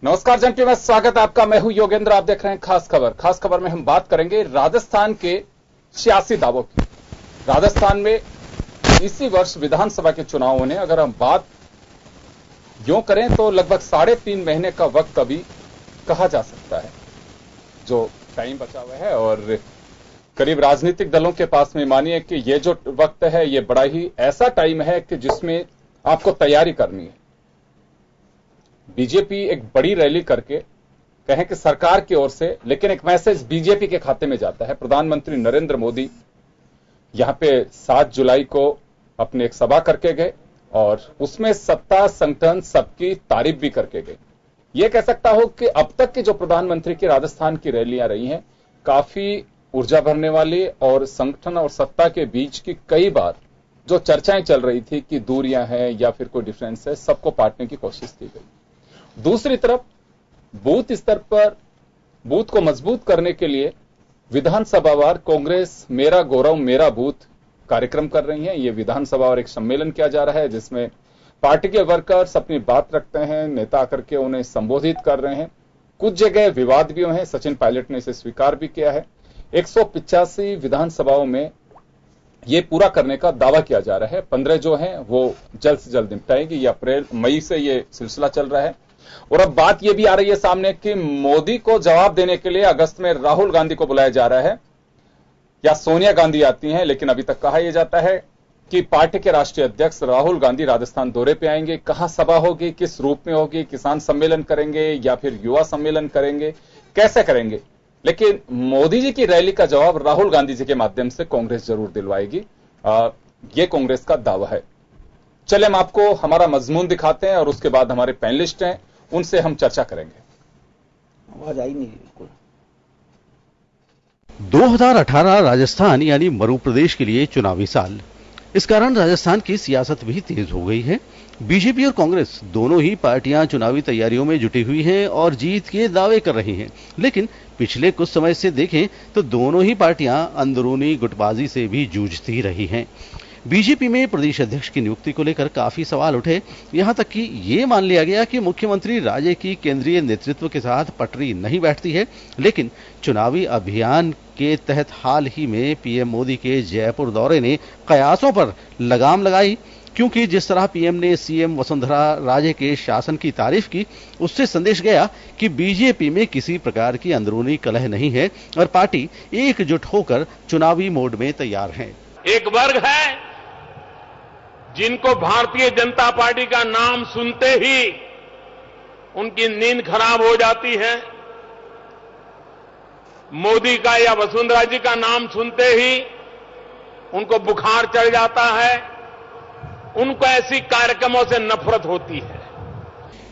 नमस्कार जंटी में स्वागत है आपका। मैं हूं योगेंद्र, आप देख रहे हैं खास खबर। खास खबर में हम बात करेंगे राजस्थान के 86 दावों की। राजस्थान में इसी वर्ष विधानसभा के चुनाव होने, अगर हम बात यूं करें तो लगभग 3.5 महीने का वक्त अभी कहा जा सकता है जो टाइम बचा हुआ है। और करीब राजनीतिक दलों के पास में मानिए कि ये जो वक्त है ये बड़ा ही ऐसा टाइम है कि जिसमें आपको तैयारी करनी है। बीजेपी एक बड़ी रैली करके कहें कि सरकार की ओर से, लेकिन एक मैसेज बीजेपी के खाते में जाता है। प्रधानमंत्री नरेंद्र मोदी यहां पे 7 जुलाई को अपने एक सभा करके गए और उसमें सत्ता संगठन सबकी तारीफ भी करके गए। यह कह सकता हो कि अब तक की जो प्रधानमंत्री की राजस्थान की रैलियां रही हैं काफी ऊर्जा भरने वाली, और संगठन और सत्ता के बीच की कई बार जो चर्चाएं चल रही थी कि दूरियां हैं या फिर कोई डिफरेंस है, सबको पाटने की कोशिश की गई। दूसरी तरफ बूथ स्तर पर बूथ को मजबूत करने के लिए विधानसभावार कांग्रेस मेरा गौरव मेरा बूथ कार्यक्रम कर रही है। यह विधानसभा और एक सम्मेलन किया जा रहा है जिसमें पार्टी के वर्कर्स अपनी बात रखते हैं, नेता आकर के उन्हें संबोधित कर रहे हैं। कुछ जगह विवाद भी हुए हैं, सचिन पायलट ने इसे स्वीकार भी किया है। 185 विधानसभाओं में यह पूरा करने का दावा किया जा रहा है। 15 जो हैं वो जल्द से जल्द निपटाएंगे। ये अप्रैल मई से ये सिलसिला चल रहा है। और अब बात यह भी आ रही है सामने कि मोदी को जवाब देने के लिए अगस्त में राहुल गांधी को बुलाया जा रहा है या सोनिया गांधी आती हैं, लेकिन अभी तक कहा यह जाता है कि पार्टी के राष्ट्रीय अध्यक्ष राहुल गांधी राजस्थान दौरे पे आएंगे। कहां सभा होगी, किस रूप में होगी, किसान सम्मेलन करेंगे या फिर युवा सम्मेलन करेंगे, कैसे करेंगे, लेकिन मोदी जी की रैली का जवाब राहुल गांधी जी के माध्यम से कांग्रेस जरूर दिलवाएगी। यह कांग्रेस का दावा है। चले हम आपको हमारा मजमून दिखाते हैं और उसके बाद हमारे पैनलिस्ट हैं, उनसे हम चर्चा करेंगे। आवाज आई नहीं बिल्कुल। 2018 राजस्थान यानी मरू प्रदेश के लिए चुनावी साल। इस कारण राजस्थान की सियासत भी तेज हो गई है। बीजेपी और कांग्रेस दोनों ही पार्टियां चुनावी तैयारियों में जुटी हुई हैं और जीत के दावे कर रही हैं। लेकिन पिछले कुछ समय से देखें तो दोनों ही पार्टियां अंदरूनी गुटबाजी से भी जूझती रही हैं। बीजेपी में प्रदेश अध्यक्ष की नियुक्ति को लेकर काफी सवाल उठे। यहां तक कि ये मान लिया गया कि मुख्यमंत्री राज्य की केंद्रीय नेतृत्व के साथ पटरी नहीं बैठती है। लेकिन चुनावी अभियान के तहत हाल ही में पीएम मोदी के जयपुर दौरे ने कयासों पर लगाम लगाई, क्योंकि जिस तरह पीएम ने सीएम वसुंधरा राजे के शासन की तारीफ की, उससे संदेश गया कि बीजेपी में किसी प्रकार की अंदरूनी कलह नहीं है और पार्टी एकजुट होकर चुनावी मोड में तैयार है। एक वर्ग है जिनको भारतीय जनता पार्टी का नाम सुनते ही उनकी नींद खराब हो जाती है। मोदी का या वसुंधरा जी का नाम सुनते ही उनको बुखार चढ़ जाता है। उनको ऐसी कार्यक्रमों से नफरत होती है।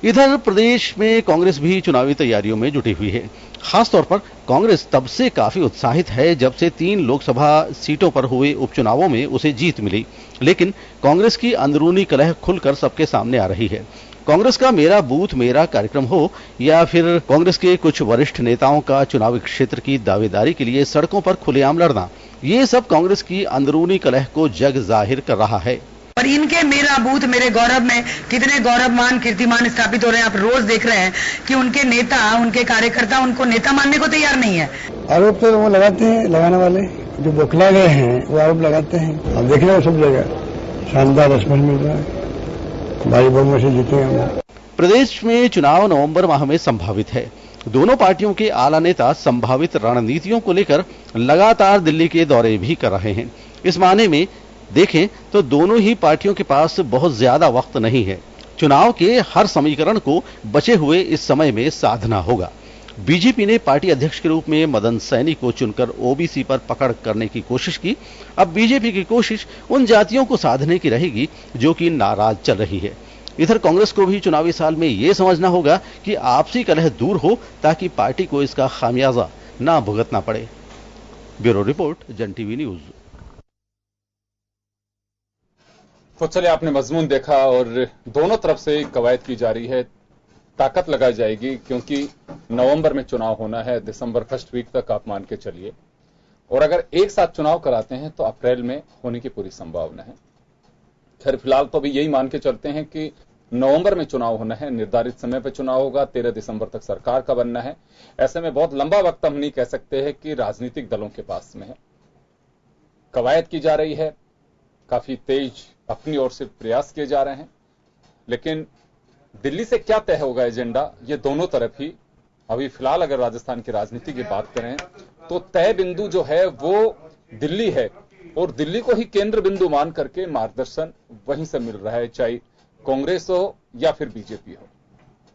इधर प्रदेश में कांग्रेस भी चुनावी तैयारियों में जुटी हुई है। खासतौर पर कांग्रेस तब से काफी उत्साहित है जब से 3 लोकसभा सीटों पर हुए उपचुनावों में उसे जीत मिली। लेकिन कांग्रेस की अंदरूनी कलह खुलकर सबके सामने आ रही है। कांग्रेस का मेरा बूथ मेरा कार्यक्रम हो या फिर कांग्रेस के कुछ वरिष्ठ नेताओं का चुनावी क्षेत्र की दावेदारी के लिए सड़कों पर खुलेआम लड़ना, ये सब कांग्रेस की अंदरूनी कलह को जग जाहिर कर रहा है। और इनके मेरा बूथ मेरे गौरव में कितने गौरवमान कीर्तिमान स्थापित हो रहे हैं। आप रोज देख रहे हैं कि उनके नेता, उनके कार्यकर्ता उनको नेता मानने को तैयार नहीं है। आरोप तो वो लगाते हैं, लगाने वाले जो बौखला गए हैं वो आरोप लगाते हैं। अब देख रहे हो सब जगह शानदार रिस्पॉन्स मिल रहा है। भारी बहुमत से जीते हम। प्रदेश में चुनाव नवंबर माह में संभावित है। दोनों पार्टियों के आला नेता संभावित रणनीतियों को लेकर लगातार दिल्ली के दौरे भी कर रहे हैं। इस मायने में देखें तो दोनों ही पार्टियों के पास बहुत ज्यादा वक्त नहीं है। चुनाव के हर समीकरण को बचे हुए इस समय में साधना होगा। बीजेपी ने पार्टी अध्यक्ष के रूप में मदन सैनी को चुनकर ओबीसी पर पकड़ करने की कोशिश की। अब बीजेपी की कोशिश उन जातियों को साधने की रहेगी जो कि नाराज चल रही है। इधर कांग्रेस को भी चुनावी साल में यह समझना होगा कि आपसी कलह दूर हो ताकि पार्टी को इसका खामियाजा ना भुगतना पड़े। ब्यूरो रिपोर्ट, जन टीवी न्यूज। तो चलिए, आपने मजमून देखा और दोनों तरफ से कवायद की जा रही है, ताकत लगाई जाएगी, क्योंकि नवंबर में चुनाव होना है। दिसंबर फर्स्ट वीक तक आप मान के चलिए, और अगर एक साथ चुनाव कराते हैं तो अप्रैल में होने की पूरी संभावना है। खैर फिलहाल तो अभी यही मान के चलते हैं कि नवंबर में चुनाव होना है, निर्धारित समय पर चुनाव होगा, 13 दिसंबर तक सरकार का बनना है। ऐसे में बहुत लंबा वक्त हम नहीं कह सकते हैं कि राजनीतिक दलों के पास में है। कवायद की जा रही है, काफी तेज अपनी ओर से प्रयास किए जा रहे हैं, लेकिन दिल्ली से क्या तय होगा एजेंडा, ये दोनों तरफ ही अभी फिलहाल अगर राजस्थान की राजनीति की बात करें तो तय बिंदु जो है वो दिल्ली है और दिल्ली को ही केंद्र बिंदु मान करके मार्गदर्शन वहीं से मिल रहा है, चाहे कांग्रेस हो या फिर बीजेपी हो।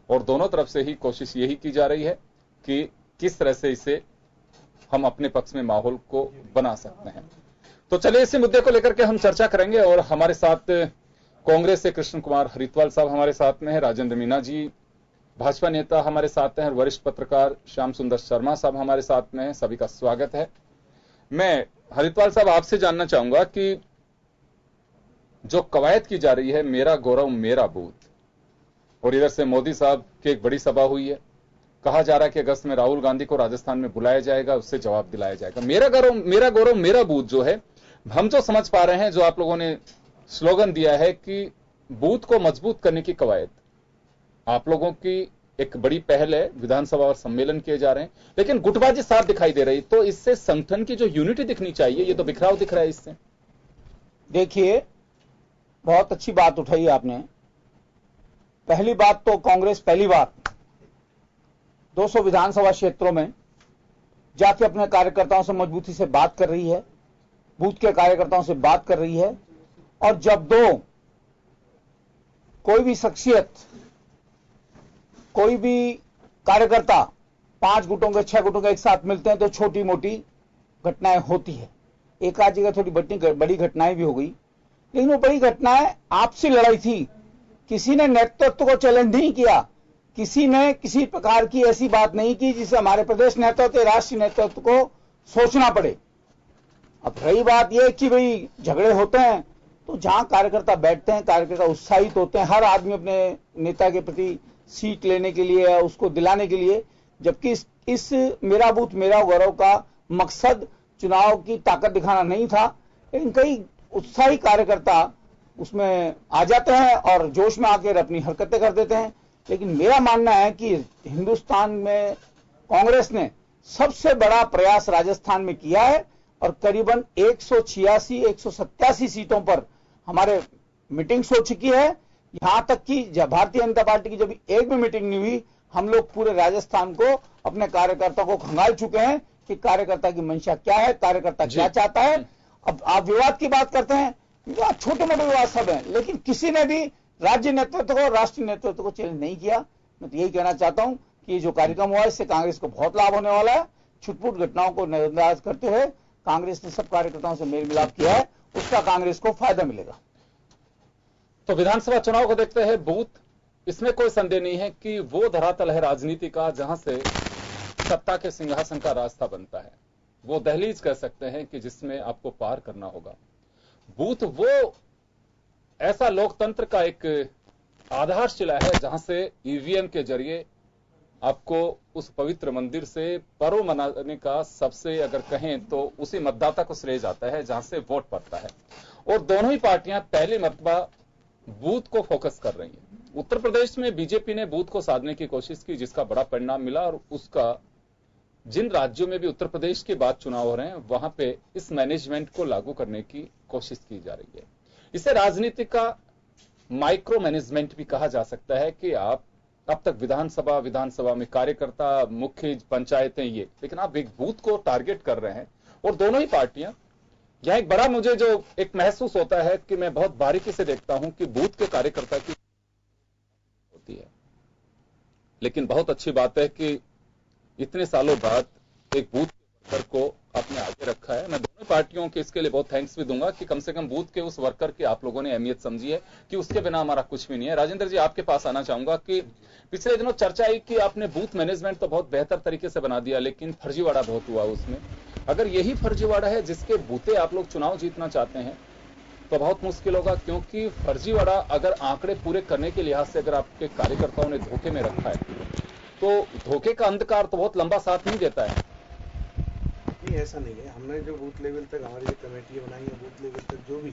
और दोनों तरफ से ही कोशिश यही की जा रही है कि किस तरह से इसे हम अपने पक्ष में माहौल को बना सकते हैं। तो चलिए इसी मुद्दे को लेकर के हम चर्चा करेंगे और हमारे साथ कांग्रेस से कृष्ण कुमार हरित्वाल साहब हमारे साथ में है, राजेंद्र मीना जी भाजपा नेता हमारे साथ हैं, वरिष्ठ पत्रकार श्याम सुंदर शर्मा साहब हमारे साथ में हैं। सभी का स्वागत है। मैं हरित्वाल साहब आपसे जानना चाहूंगा कि जो कवायद की जा रही है मेरा गौरव मेरा बूथ, और इधर से मोदी साहब की एक बड़ी सभा हुई है, कहा जा रहा है कि अगस्त में राहुल गांधी को राजस्थान में बुलाया जाएगा, उससे जवाब दिलाया जाएगा। मेरा गौरव मेरा बूथ जो है, हम जो समझ पा रहे हैं, जो आप लोगों ने स्लोगन दिया है कि बूथ को मजबूत करने की कवायद, आप लोगों की एक बड़ी पहल है, विधानसभा और सम्मेलन किए जा रहे हैं, लेकिन गुटबाजी साफ दिखाई दे रही। तो इससे संगठन की जो यूनिटी दिखनी चाहिए, ये तो बिखराव दिख रहा है इससे। देखिए, बहुत अच्छी बात उठाई आपने। पहली बात तो कांग्रेस पहली बात 200 विधानसभा क्षेत्रों में जाके अपने कार्यकर्ताओं से मजबूती से बात कर रही है, बूथ के कार्यकर्ताओं से बात कर रही है। और जब कोई भी शख्सियत, कोई भी कार्यकर्ता 5 गुटों के 6 गुटों के एक साथ मिलते हैं तो छोटी मोटी घटनाएं होती है। एक आध जगह थोड़ी बड़ी घटनाएं भी हो गई, लेकिन वो बड़ी घटनाएं आपसी लड़ाई थी। किसी ने नेतृत्व को चैलेंज नहीं किया, किसी ने किसी प्रकार की ऐसी बात नहीं की जिससे हमारे प्रदेश नेतृत्व, राष्ट्रीय नेतृत्व को सोचना पड़े। अब रही बात यह कि भाई झगड़े होते हैं तो जहां कार्यकर्ता बैठते हैं, कार्यकर्ता उत्साहित होते हैं, हर आदमी अपने नेता के प्रति सीट लेने के लिए, उसको दिलाने के लिए, जबकि इस मेरा बूथ मेरा गौरव का मकसद चुनाव की ताकत दिखाना नहीं था। लेकिन कई उत्साही कार्यकर्ता उसमें आ जाते हैं और जोश में आकर अपनी हरकतें कर देते हैं। लेकिन मेरा मानना है कि हिंदुस्तान में कांग्रेस ने सबसे बड़ा प्रयास राजस्थान में किया है और करीबन 186-187 सीटों पर हमारे मीटिंग्स हो चुकी है। यहां तक कि भारतीय जनता पार्टी की जब एक भी मीटिंग नहीं हुई, हम लोग पूरे राजस्थान को, अपने कार्यकर्ता को खंगाल चुके हैं कि कार्यकर्ता की मंशा क्या है, कार्यकर्ता क्या चाहता है। अब आप विवाद की बात करते हैं, विवाद छोटे मोटे विवाद सब हैं, लेकिन किसी ने भी राज्य नेतृत्व को, राष्ट्रीय नेतृत्व को चैलेंज नहीं किया। मैं तो यही कहना चाहता हूं कि जो कार्यक्रम हुआ इससे कांग्रेस को बहुत लाभ होने वाला है। छुटपुट घटनाओं को नजरअंदाज करते हुए कांग्रेस ने सब कार्यकर्ताओं से मेल मिलाप किया है, उसका कांग्रेस को फायदा मिलेगा। तो विधानसभा चुनाव को देखते हैं, बूथ, इसमें कोई संदेह नहीं है कि वो धरातल है राजनीति का जहां से सत्ता के सिंहासन का रास्ता बनता है। वो दहलीज कह सकते हैं कि जिसमें आपको पार करना होगा। बूथ वो ऐसा लोकतंत्र का एक आधारशिला है जहां से ईवीएम के जरिए आपको उस पवित्र मंदिर से पर्व मनाने का सबसे, अगर कहें तो उसी मतदाता को श्रेय जाता है जहां से वोट पड़ता है। और दोनों ही पार्टियां पहली मर्तबा बूथ को फोकस कर रही है। उत्तर प्रदेश में बीजेपी ने बूथ को साधने की कोशिश की, जिसका बड़ा परिणाम मिला, और उसका जिन राज्यों में भी उत्तर प्रदेश के बाद चुनाव हो रहे हैं वहां पे इस मैनेजमेंट को लागू करने की कोशिश की जा रही है। इसे राजनीति का माइक्रो मैनेजमेंट भी कहा जा सकता है कि आप अब तक विधानसभा में कार्यकर्ता, मुख्य पंचायतें ये, लेकिन आप एक बूथ को टारगेट कर रहे हैं। और दोनों ही पार्टियां, यह एक बड़ा मुझे जो एक महसूस होता है कि मैं बहुत बारीकी से देखता हूं कि बूथ के कार्यकर्ता की होती है, लेकिन बहुत अच्छी बात है कि इतने सालों बाद एक बूथ के वर्कर को आपने आगे रखा है। मैं दोनों पार्टियों के इसके लिए बहुत थैंक्स भी दूंगा कि कम से कम बूथ के उस वर्कर की आप लोगों ने अहमियत समझी है कि उसके बिना हमारा कुछ भी नहीं है। राजेंद्र जी, आपके पास आना चाहूंगा कि पिछले दिनों चर्चा आई कि आपने बूथ मैनेजमेंट तो बहुत बेहतर तरीके से बना दिया, लेकिन फर्जीवाड़ा बहुत हुआ उसमें। अगर यही फर्जीवाड़ा है जिसके बूते आप लोग चुनाव जीतना चाहते हैं तो बहुत मुश्किल होगा, क्योंकि फर्जीवाड़ा अगर आंकड़े पूरे करने के लिहाज से अगर आपके कार्यकर्ताओं ने धोखे में रखा है तो धोखे का अंधकार तो बहुत लंबा साथ नहीं देता है। नहीं, ऐसा नहीं है। हमने जो बूथ लेवल तक हमारी जो कमेटियां बनाई है, बूथ लेवल तक जो भी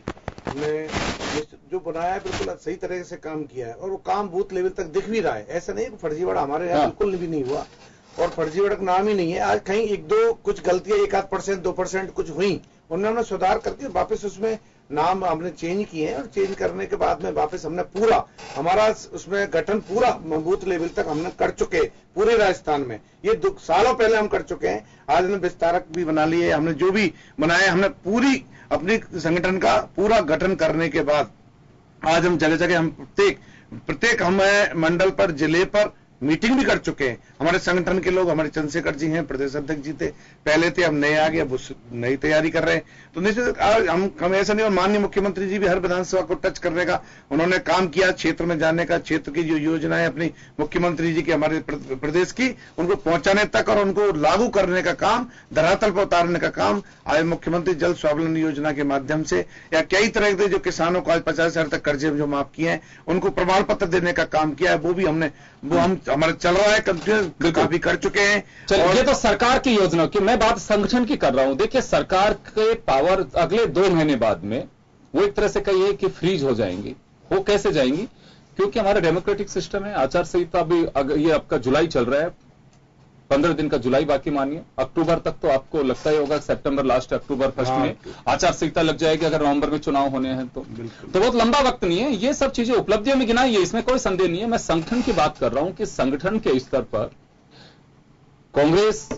हमने जो बनाया है बिल्कुल सही तरीके से काम किया है और वो काम बूथ लेवल तक दिख भी रहा है। ऐसा नहीं कि फर्जीवाड़ा हमारे यहाँ बिल्कुल भी नहीं हुआ और फर्जीवाड़ा का नाम ही नहीं है। आज कहीं एक दो कुछ गलतियां 1-8%, 2% कुछ हुई, उन्होंने सुधार करके वापस उसमें नाम हमने चेंज किए हैं और चेंज करने के बाद में वापस हमने पूरा हमारा उसमें गठन पूरा बूथ लेवल तक हमने कर चुके पूरे राजस्थान में। ये सालों पहले हम कर चुके हैं। आज हमने विस्तारक भी बना लिए, हमने जो भी बनाया हमने पूरी अपनी संगठन का पूरा गठन करने के बाद आज हम जगह जगह हम प्रत्येक हम मंडल पर जिले पर मीटिंग भी कर चुके हैं। हमारे संगठन के लोग, हमारे चंद्रशेखर जी हैं, प्रदेश अध्यक्ष जी थे, पहले थे, अब नए आ गए, अब नई तैयारी कर रहे हैं। तो निश्चित हम ऐसा नहीं, और माननीय मुख्यमंत्री जी भी हर विधानसभा को टच करने का उन्होंने काम किया, क्षेत्र में जाने का, क्षेत्र की जो योजनाएं अपनी मुख्यमंत्री जी की हमारे प्रदेश की उनको पहुंचाने तक और उनको लागू करने का काम, धरातल पर उतारने का काम आज मुख्यमंत्री जल स्वावलंबन योजना के माध्यम से या कई तरह के जो किसानों को आज 50,000 तक कर्जे जो माफ किए हैं उनको प्रमाण पत्र देने का काम किया है, वो भी हम हमारा चल रहा है, कंटिन्यू काफी कर चुके हैं। ये तो सरकार की योजना की, मैं बात संगठन की कर रहा हूं। देखिए सरकार के पावर अगले 2 महीने बाद में वो एक तरह से कहिए कि फ्रीज हो जाएंगी। वो कैसे जाएंगी? क्योंकि हमारा डेमोक्रेटिक सिस्टम है, आचार संहिता भी ये आपका जुलाई चल रहा है, 15 दिन का जुलाई बाकी मानिए, अक्टूबर तक तो आपको लगता ही होगा सितंबर लास्ट अक्टूबर फर्स्ट में आचार संहिता लग जाएगी अगर नवंबर में चुनाव होने हैं तो बहुत लंबा वक्त नहीं है। ये सब चीजें उपलब्धियों में गिनाई है, इसमें कोई संदेह नहीं है। मैं संगठन की बात कर रहा हूं कि संगठन के स्तर पर कांग्रेस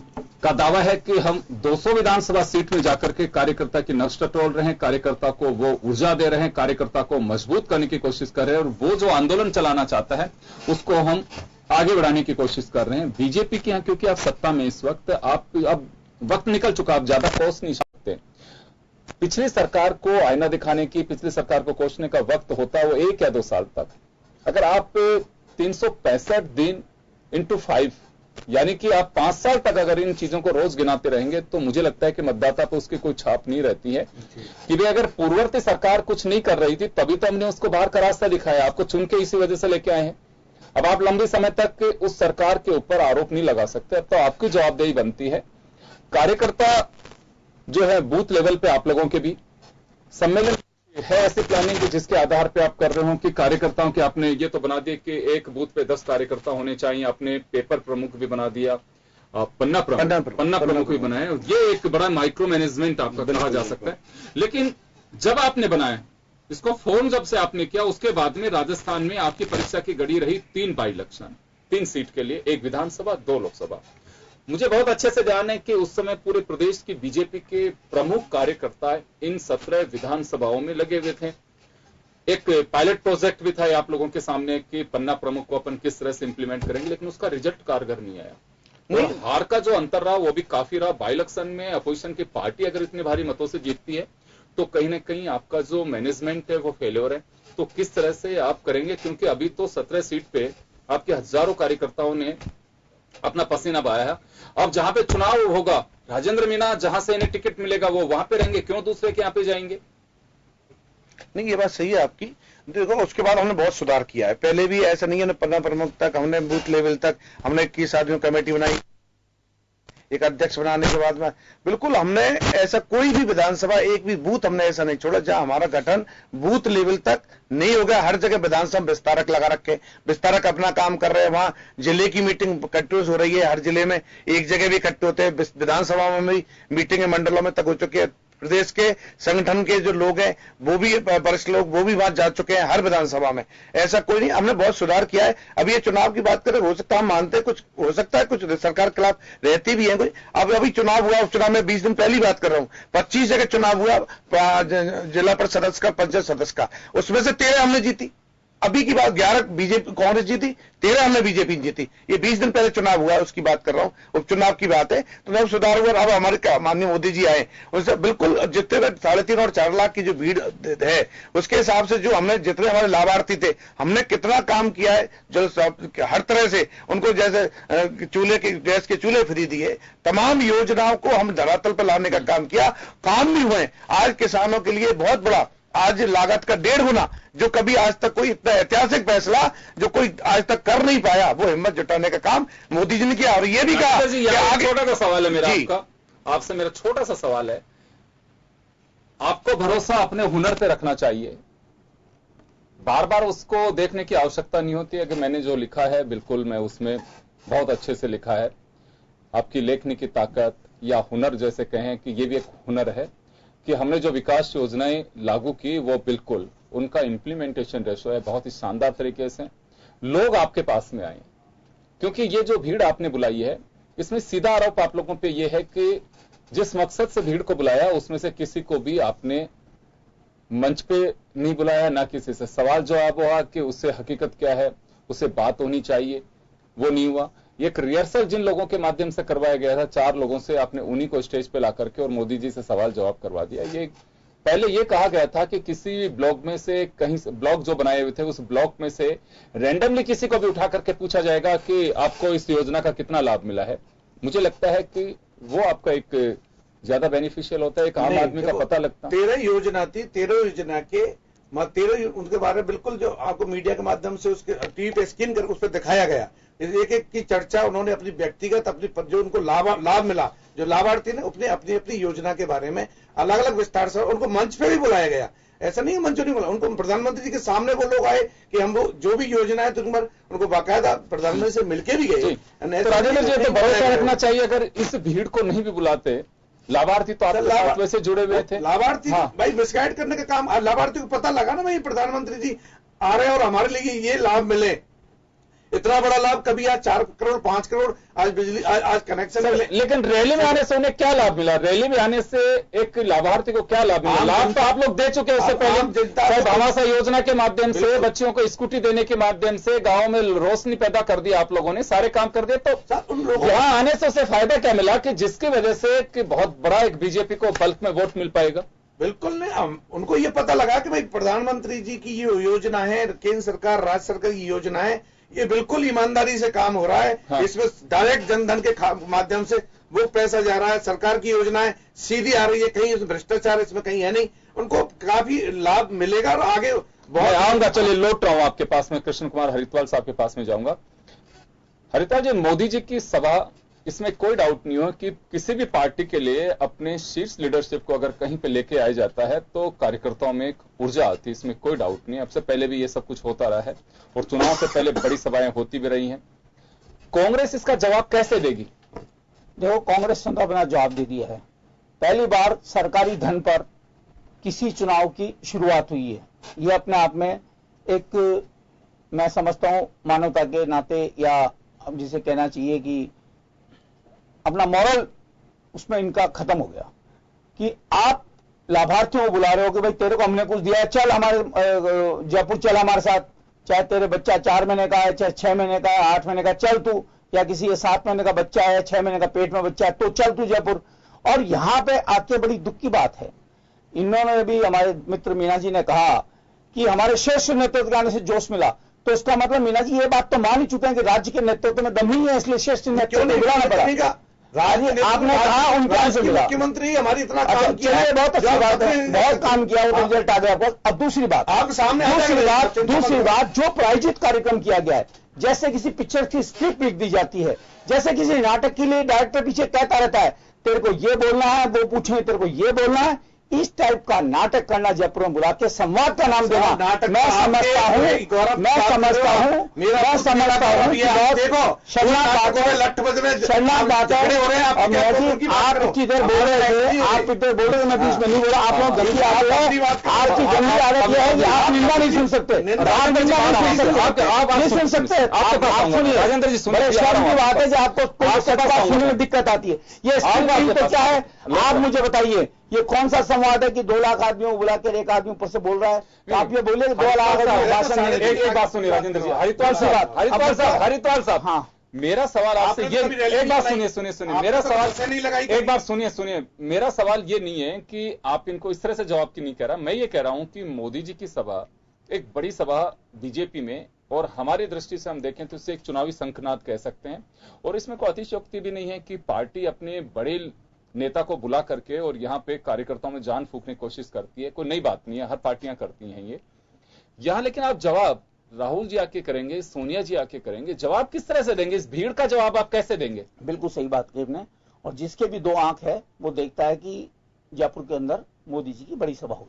का दावा है कि हम 200 विधानसभा सीट में जाकर के कार्यकर्ता की नक्श टटोल रहे हैं, कार्यकर्ता को वो ऊर्जा दे रहे हैं, कार्यकर्ता को मजबूत करने की कोशिश कर रहे हैं और वो जो आंदोलन चलाना चाहता है उसको हम आगे बढ़ाने की कोशिश कर रहे हैं। बीजेपी के यहां क्योंकि आप सत्ता में इस वक्त, आप अब वक्त निकल चुका, आप ज्यादा कोस नहीं सकते। पिछली सरकार को आईना दिखाने की, पिछली सरकार को कोसने का वक्त होता है वो 1 या 2 साल तक। अगर आप 365 दिन इंटू 5 यानी कि आप 5 साल तक अगर इन चीजों को रोज गिनाते रहेंगे तो मुझे लगता है कि मतदाता पर उसकी कोई छाप नहीं रहती है कि भाई अगर पूर्ववर्ती सरकार कुछ नहीं कर रही थी तभी तो हमने उसको बाहर का रास्ता दिखाया, आपको चुन के इसी वजह से लेके आए हैं। अब आप लंबे समय तक उस सरकार के ऊपर आरोप नहीं लगा सकते, अब तो आपकी जवाबदेही बनती है। कार्यकर्ता जो है बूथ लेवल पे आप लोगों के भी सम्मेलन है, ऐसी प्लानिंग जिसके आधार पे आप कर रहे हो कि कार्यकर्ताओं के आपने ये तो बना दिया कि एक बूथ पे 10 कार्यकर्ता होने चाहिए, आपने पेपर प्रमुख भी बना दिया, पन्ना प्रमुख भी बनाए। ये एक बड़ा माइक्रो मैनेजमेंट आपका कहा जा सकता है। लेकिन जब आपने बनाया इसको, फॉर्म जब से आपने किया उसके बाद में राजस्थान में आपकी परीक्षा की घड़ी रही 3 बाई इलेक्शन, 3 सीट के लिए, 1 विधानसभा 2 लोकसभा। मुझे बहुत अच्छे से ध्यान है कि उस समय पूरे प्रदेश की बीजेपी के प्रमुख कार्यकर्ता इन 17 विधानसभाओं में लगे हुए थे। एक पायलट प्रोजेक्ट भी था आप लोगों के सामने कि पन्ना प्रमुख को अपन किस तरह से इंप्लीमेंट करेंगे, लेकिन उसका रिजल्ट कारगर नहीं आया। और हार का जो अंतर रहा वो भी काफी रहा। बाई इलेक्शन में अपोजिशन की पार्टी अगर इतने भारी मतों से जीतती है तो कहीं ना कहीं आपका जो मैनेजमेंट है वो फेलियर है। तो किस तरह से आप करेंगे, क्योंकि अभी तो 17 सीट पे आपके हजारों कार्यकर्ताओं ने अपना पसीना बहाया है। अब जहां पे चुनाव होगा, राजेंद्र मीणा जहां से इन्हें टिकट मिलेगा वो वहां पे रहेंगे, क्यों दूसरे के यहां पे जाएंगे? नहीं, ये बात सही है आपकी। देखो उसके बाद हमने बहुत सुधार किया है। पहले भी ऐसा नहीं है, पन्ना प्रमुख तक हमने बूथ लेवल तक हमने 21 आदमियों कमेटी बनाई, एक अध्यक्ष बनाने के बाद में बिल्कुल हमने ऐसा कोई भी विधानसभा एक भी बूथ हमने ऐसा नहीं छोड़ा जहां हमारा गठन बूथ लेवल तक नहीं हो गया। हर जगह विधानसभा विस्तारक लगा रखे, विस्तारक अपना काम कर रहे हैं। वहां जिले की मीटिंग कंटिन्यूस हो रही है, हर जिले में एक जगह भी इकट्ठे होते हैं। विधानसभा में भी मीटिंग मंडलों में तक हो चुकी है। प्रदेश के संगठन के जो लोग हैं वो भी वरिष्ठ लोग वो भी वहां जा चुके हैं हर विधानसभा में। ऐसा कोई नहीं, हमने बहुत सुधार किया है। अब ये चुनाव की बात करें, हो सकता है हम मानते हैं कुछ हो सकता है कुछ सरकार के खिलाफ रहती भी है कोई। अब अभी चुनाव हुआ, उस चुनाव में 20 दिन पहली बात कर रहा हूं, 25 जगह चुनाव हुआ जिला परिषद सदस्य का, पंचायत सदस्य का, उसमें से 13 हमने जीती। अभी की बात 11 बीजेपी कांग्रेस जीती, 13 हमने बीजेपी जीती। ये 20 दिन पहले चुनाव हुआ है उसकी बात कर रहा हूं, उपचुनाव की बात है। तो जब सुधार हुआ, अब हमारे माननीय मोदी जी आए, उनसे बिल्कुल जितने 3.5 और 4 लाख की जो भीड़ है उसके हिसाब से जो हमने जितने हमारे लाभार्थी थे हमने कितना काम किया है, जो हर तरह से उनको जैसे चूल्हे के गैस के चूल्हे फ्री दिए, तमाम योजनाओं को हम धरातल पर लाने का काम किया, काम भी हुए। आज किसानों के लिए बहुत बड़ा आज लागत का 1.5 गुना, जो कभी आज तक कोई इतना ऐतिहासिक फैसला जो कोई आज तक कर नहीं पाया, वो हिम्मत जुटाने का काम मोदी जी ने किया। और ये भी कहा कि आगे छोटा सा सवाल है मेरा आपका, आपसे मेरा छोटा सा सवाल है, आपको भरोसा अपने हुनर पे रखना चाहिए। बार बार उसको देखने की आवश्यकता नहीं होती है कि मैंने जो लिखा है बिल्कुल मैं उसमें बहुत अच्छे से लिखा है। आपकी लेखनी की ताकत या हुनर जैसे कहें कि ये भी एक हुनर है कि हमने जो विकास योजनाएं लागू की वो बिल्कुल उनका इंप्लीमेंटेशन रेशो है बहुत ही शानदार तरीके से। लोग आपके पास में आए क्योंकि ये जो भीड़ आपने बुलाई है इसमें सीधा आरोप आप लोगों पे ये है कि जिस मकसद से भीड़ को बुलाया उसमें से किसी को भी आपने मंच पे नहीं बुलाया, ना किसी से सवाल जवाब हुआ कि उससे हकीकत क्या है, उससे बात होनी चाहिए, वो नहीं हुआ। एक रिहर्सल जिन लोगों के माध्यम से करवाया गया था 4 लोगों से आपने उन्हीं को स्टेज पे ला करके और मोदी जी से सवाल जवाब करवा दिया। ये पहले ये कहा गया था कि किसी भी ब्लॉग में से कहीं ब्लॉग जो बनाए हुए थे उस ब्लॉग में से रैंडमली किसी को भी उठा करके पूछा जाएगा कि आपको इस योजना का कितना लाभ मिला है। मुझे लगता है कि वो आपका एक ज्यादा बेनिफिशियल होता है, एक आम आदमी का पता लगता है। 13 योजना थी, 13 योजना के 13 उनके बारे में बिल्कुल जो आपको मीडिया के माध्यम से उसके टीवी पे स्क्रीन करके उस पर दिखाया गया। एक एक की चर्चा उन्होंने अपनी व्यक्तिगत अपनी जो उनको लाभ मिला, जो लाभार्थी ने अपनी अपनी योजना के बारे में अलग अलग विस्तार से उनको मंच पे भी बुलाया गया। ऐसा नहीं मंच नहीं बोला, उनको प्रधानमंत्री जी के सामने वो लोग आए कि हम वो जो भी योजना है तो उनको बाकायदा प्रधानमंत्री से मिलके भी गए। तो राजेंद्र जी तो भरोसा रखना चाहिए, अगर इस भीड़ को नहीं भी बुलाते लाभार्थी तो आपके साथ वैसे जुड़े हुए थे। लाभार्थी भाई मिसगाइड करने का काम, लाभार्थी को पता लगा ना भाई प्रधानमंत्री जी आ रहे हैं और हमारे लिए ये लाभ मिले। इतना बड़ा लाभ कभी आज 4 करोड़ 5 करोड़ आज बिजली आज कनेक्शन मिले। लेकिन रैली में आने से उन्हें क्या लाभ मिला? रैली में आने से एक लाभार्थी को क्या लाभ मिला? लाभ तो आप लोग दे चुके हैं उससे पहले, भामाशाह योजना के माध्यम से बच्चियों को स्कूटी देने के माध्यम से गांव में रोशनी पैदा कर दी आप लोगों ने, सारे काम कर दिए। तो यहाँ आने से उसे फायदा क्या मिला कि जिसकी वजह से कि बहुत बड़ा एक बीजेपी को बल्क में वोट मिल पाएगा? बिल्कुल नहीं, उनको ये पता लगा कि भाई प्रधानमंत्री जी की ये योजना है, केंद्र सरकार राज्य सरकार की योजना है, ये बिल्कुल ईमानदारी से काम हो रहा है। हाँ। इसमें डायरेक्ट जनधन के माध्यम से वो पैसा जा रहा है, सरकार की योजनाएं सीधी आ रही है, कहीं इसमें भ्रष्टाचार इसमें कहीं है नहीं, उनको काफी लाभ मिलेगा और आगे बहुत आऊंगा। चलिए लौट रहा हूं आपके पास में, कृष्ण कुमार हरिद्वाल साहब के पास में जाऊंगा। हरिद्वाल जी, मोदी जी की सभा, इसमें कोई डाउट नहीं हो कि किसी भी पार्टी के लिए अपने शीर्ष लीडरशिप को अगर कहीं पे लेके आया जाता है तो कार्यकर्ताओं में एक ऊर्जा आती है, इसमें कोई डाउट नहीं। अब से पहले भी ये सब कुछ होता रहा है और चुनाव से पहले बड़ी सभाएं होती भी रही हैं। कांग्रेस इसका जवाब कैसे देगी? देखो, कांग्रेस ने तो अपना जवाब दे दिया है। पहली बार सरकारी धन पर किसी चुनाव की शुरुआत हुई है। यह अपने आप में एक, मैं समझता हूं मानवता के नाते या अब जिसे कहना चाहिए कि अपना मॉरल उसमें इनका खत्म हो गया कि आप लाभार्थियों को बुला रहे हो कि भाई तेरे को हमने कुछ दिया है, चल हमारे जयपुर चल हमारे साथ, चाहे तेरे बच्चा 4 महीने का है, चाहे 6 महीने का है, 8 महीने का, चल तू, या किसी 7 महीने का बच्चा है, 6 महीने का पेट में बच्चा है, तो चल तू जयपुर। और यहां पे आके बड़ी दुख की बात है, इन्होंने भी हमारे मित्र मीना जी ने कहा कि हमारे श्रेष्ठ नेतृत्व के आने से जोश मिला, तो उसका मतलब मीना जी ये बात तो मान ही चुके हैं कि राज्य के नेतृत्व में दम नहीं है, इसलिए श्रेष्ठ नेतृत्व को बुलाना पड़ा। राज्य आपने कहा उनका से मिला, मुख्यमंत्री हमारी इतना काम किया है, बहुत अच्छी बात है, बहुत काम किया, वो रिजल्ट आ गया। अब दूसरी बात आपके सामने, दूसरी बात जो प्रायोजित कार्यक्रम किया गया है, जैसे किसी पिक्चर की स्क्रिप्ट लिख दी जाती है, जैसे किसी नाटक के लिए डायरेक्टर पीछे कहता रहता है तेरे को ये बोलना है, वो पूछे तेरे को ये बोलना है, इस टाइप का नाटक करना, जयपुर में बुला के संवाद का नाम देना, मैं समझता हूं कि बहुत शर्मनाक बात है। आप इतनी देर बोल रहे थे, आप इतने बोल रहे थे, मैं बीच में नहीं बोला, आप लोग गंदी आदत है, आपकी गंदी आदत यह है कि आप निंदा नहीं सुन सकते, आप निंदा नहीं सुन सकते, आप नहीं सुन सकते। आप सुनिए राजेंद्र जी, बड़े शर्म की बात है कि आपको सुनने में दिक्कत आती है। ये तो क्या है, आप मुझे बताइए, ये कौन सा संवाद है कि 2 लाख आदमियों को बुला कर एक आदमी ऊपर से बोल रहा है? तो आप ये बोले 2 लाख भाषण। एक बात सुनिए राजेंद्र जी, हरिद्वाल साहब, हाँ, मेरा सवाल आपसे ये, एक बात सुनिए, मेरा सवाल एक बार सुनिए, मेरा सवाल ये नहीं है कि आप इनको इस तरह से जवाब क्यों नहीं कह रहा। मैं ये कह रहा हूं कि मोदी जी की सभा एक बड़ी सभा बीजेपी में, और हमारी दृष्टि से हम देखें तो इसे एक चुनावी शंखनाद कह सकते हैं, और इसमें कोई अतिशयोक्ति भी नहीं है कि पार्टी अपने बड़े नेता को बुला करके और यहाँ पे कार्यकर्ताओं में जान फूकने की कोशिश करती है। कोई नई बात नहीं है, हर पार्टियां करती हैं ये यहाँ। लेकिन आप जवाब राहुल जी आके करेंगे, सोनिया जी आके करेंगे, जवाब किस तरह से देंगे? इस भीड़ का जवाब आप कैसे देंगे? बिल्कुल सही बात कही आपने, और जिसके भी 2 आंख है वो देखता है कि जयपुर के अंदर मोदी जी की बड़ी सभा हुई,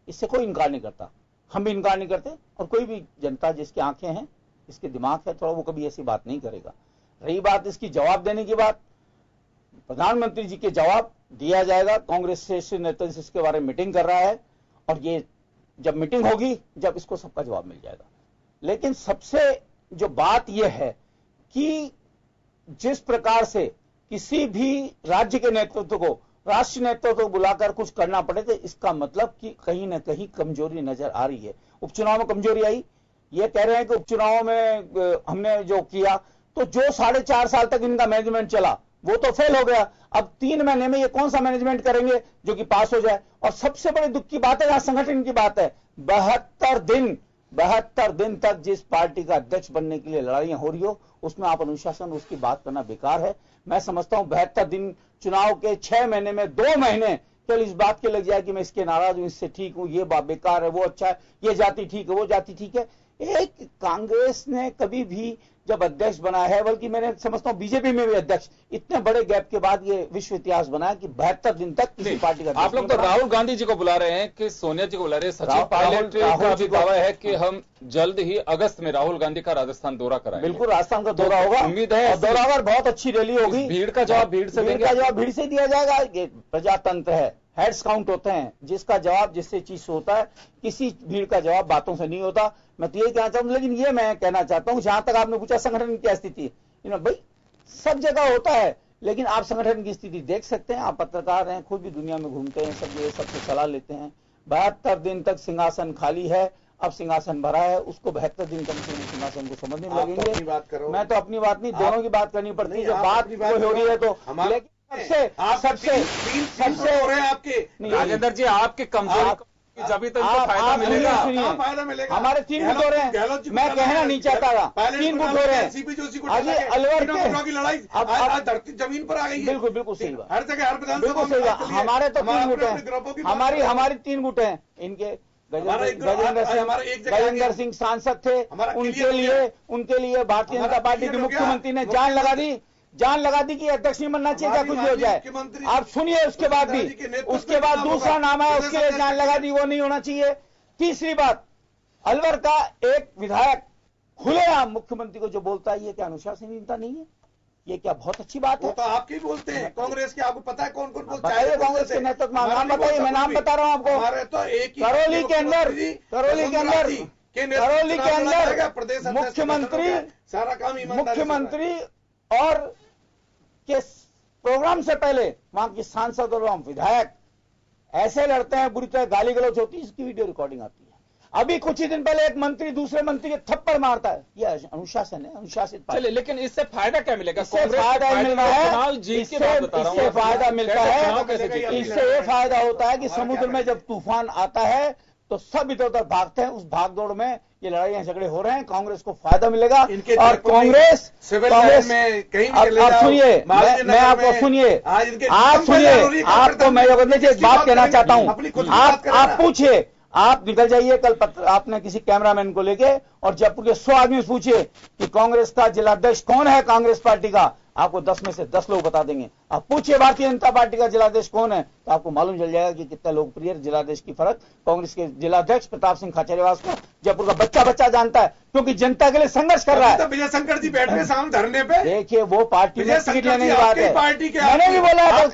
इससे कोई इनकार नहीं करता, हम भी इनकार नहीं करते और कोई भी जनता जिसकी आंखें हैं, इसके दिमाग है थोड़ा, वो कभी ऐसी बात नहीं करेगा। रही बात इसकी जवाब देने की बात, प्रधानमंत्री जी के जवाब दिया जाएगा। कांग्रेस से नेतृत्व इसके बारे में मीटिंग कर रहा है और ये जब मीटिंग होगी जब इसको सबका जवाब मिल जाएगा। लेकिन सबसे जो बात यह है कि जिस प्रकार से किसी भी राज्य के नेतृत्व को, राष्ट्रीय नेतृत्व को बुलाकर कुछ करना पड़े, तो इसका मतलब कि कहीं ना कहीं कमजोरी नजर आ रही है। उपचुनाव में कमजोरी आई, ये कह रहे हैं कि उपचुनाव में हमने जो किया तो जो 4.5 साल तक इनका मैनेजमेंट चला वो तो फेल हो गया, अब 3 महीने में ये कौन सा मैनेजमेंट करेंगे जो कि पास हो जाए। और सबसे बड़ी दुख की बात है, यहां संगठन की बात है, 72 दिन तक जिस पार्टी का अध्यक्ष बनने के लिए लड़ाइयां हो रही हो, उसमें आप अनुशासन, उसकी बात करना बेकार है। मैं समझता हूं 72 दिन चुनाव के 6 महीने में 2 महीने केवल इस बात के लग जाए कि मैं इसके नाराज हूं, इससे ठीक हूं, ये बात बेकार है, वो अच्छा है, ये जाति ठीक है, वो जाति ठीक है। एक कांग्रेस ने कभी भी जब अध्यक्ष बना है, बल्कि मैंने समझता हूं बीजेपी में भी अध्यक्ष, इतने बड़े गैप के बाद ये विश्व इतिहास बना कि 72 दिन तक किसी पार्टी का। आप लोग तो राहुल गांधी जी को बुला रहे हैं कि सोनिया जी को बुला रहे हैं। सचिन पायलट का भी दावा है कि हम जल्द ही अगस्त में राहुल गांधी का राजस्थान दौरा कराएंगे। बिल्कुल, राजस्थान का दौरा होगा, उम्मीद है दौरा होगा, बहुत अच्छी रैली होगी। भीड़ का जवाब भीड़ से देंगे, जवाब भीड़ से दिया जाएगा। ये प्रजातंत्र है, हेड्स काउंट होते हैं, जिसका जवाब जिससे चीज से होता है, किसी भीड़ का जवाब बातों से नहीं होता। मैं तो ये कहना चाहता हूं, लेकिन ये मैं कहना चाहता हूं, जहां तक आपने पूछा संगठन की क्या स्थिति है, भाई सब जगह होता है, लेकिन आप संगठन की स्थिति देख सकते हैं। आप पत्रकार हैं, खुद भी दुनिया में घूमते हैं, सब ये सबसे सलाह लेते हैं। 72 दिन तक सिंहासन खाली है, अब सिंहासन भरा है, उसको 72 दिन तक सिंहासन को समझने लगेंगे। मैं तो अपनी बात नहीं, दोनों की बात करनी पड़ती है। जब बात हो रही है तो सबसे हो रहे हैं आपके राजेंद्र जी, आपकी कमजोरी जब भी तो इनको फायदा मिलेगा। फायदा मिलेगा। हमारे 3 गुट हो रहे हैं, मैं कहना नहीं चाहता था, 3 गुट हो रहे हैं। अजय अलवर की लड़ाई धरती जमीन पर आ गई है। बिल्कुल बिल्कुल सही बात, हर जगह, हर बिल्कुल सही बात। हमारे तो 3 गुट हैं, हमारी 3 गुट हैं। इनके गजेंद्र सिंह सांसद थे, उनके लिए भारतीय जनता पार्टी के मुख्यमंत्री ने जान लगा दी कि अध्यक्ष नहीं बनना चाहिए, क्या कुछ भी हो जाए। आप सुनिए, उसके बाद दूसरा नाम है, उसके लिए जान लगा दी, वो नहीं होना चाहिए। तीसरी बात, अलवर का एक विधायक खुलेआम मुख्यमंत्री को जो बोलता है, ये क्या अनुशासनहीनता नहीं है? ये क्या बहुत अच्छी बात है? वो तो आपके बोलते हैं, कांग्रेस के आपको पता है कौन कौन बोलता है? बताइए कांग्रेस के नेतृत्व में नाम बताइए, मैं नाम बता रहा हूं आपको। हमारे तो एक ही करौली के अंदर मुख्यमंत्री और के प्रोग्राम से पहले वहां की सांसद और विधायक ऐसे लड़ते हैं, बुरी तरह गाली गलौज होती है, इसकी वीडियो रिकॉर्डिंग आती है। अभी कुछ ही दिन पहले एक मंत्री दूसरे मंत्री के थप्पड़ मारता है, यह अनुशासन है, अनुशासित चलिए। लेकिन इससे फायदा क्या मिलेगा? इससे फायदा मिल रहा है, इससे फायदा मिलता है, इससे ये फायदा होता है कि समुद्र में जब तूफान आता है तो सब इधर उधर भागते हैं, उस भागदौड़ में ये लड़ाइयां झगड़े हो रहे हैं, कांग्रेस को फायदा मिलेगा। और कांग्रेस में कहीं आप सुनिए, मैं आपको सुनिए, आपको मैं एक बात कहना चाहता हूं, आप पूछिए, आप निकल जाइए कल आपने किसी कैमरामैन को लेके और जयपुर के 100 आदमी से पूछिए कि कांग्रेस का जिलाध्यक्ष कौन है कांग्रेस पार्टी का, आपको 10 में से 10 लोग बता देंगे। आप पूछिए भारतीय जनता पार्टी का जिलाध्यक्ष कौन है, तो आपको मालूम चल जाएगा कि कितना लोकप्रिय जिलाध्यक्ष की फर्क। कांग्रेस के जिलाध्यक्ष प्रताप सिंह खाचरियावास को जयपुर का बच्चा जानता है, क्योंकि जनता के लिए संघर्ष कर रहा है। तो विजय शंकर जी बैठ रहे सामने धरने पे, देखिए वो पार्टी में टिकट लेने की बात है, पार्टी के मैंने भी बोला है,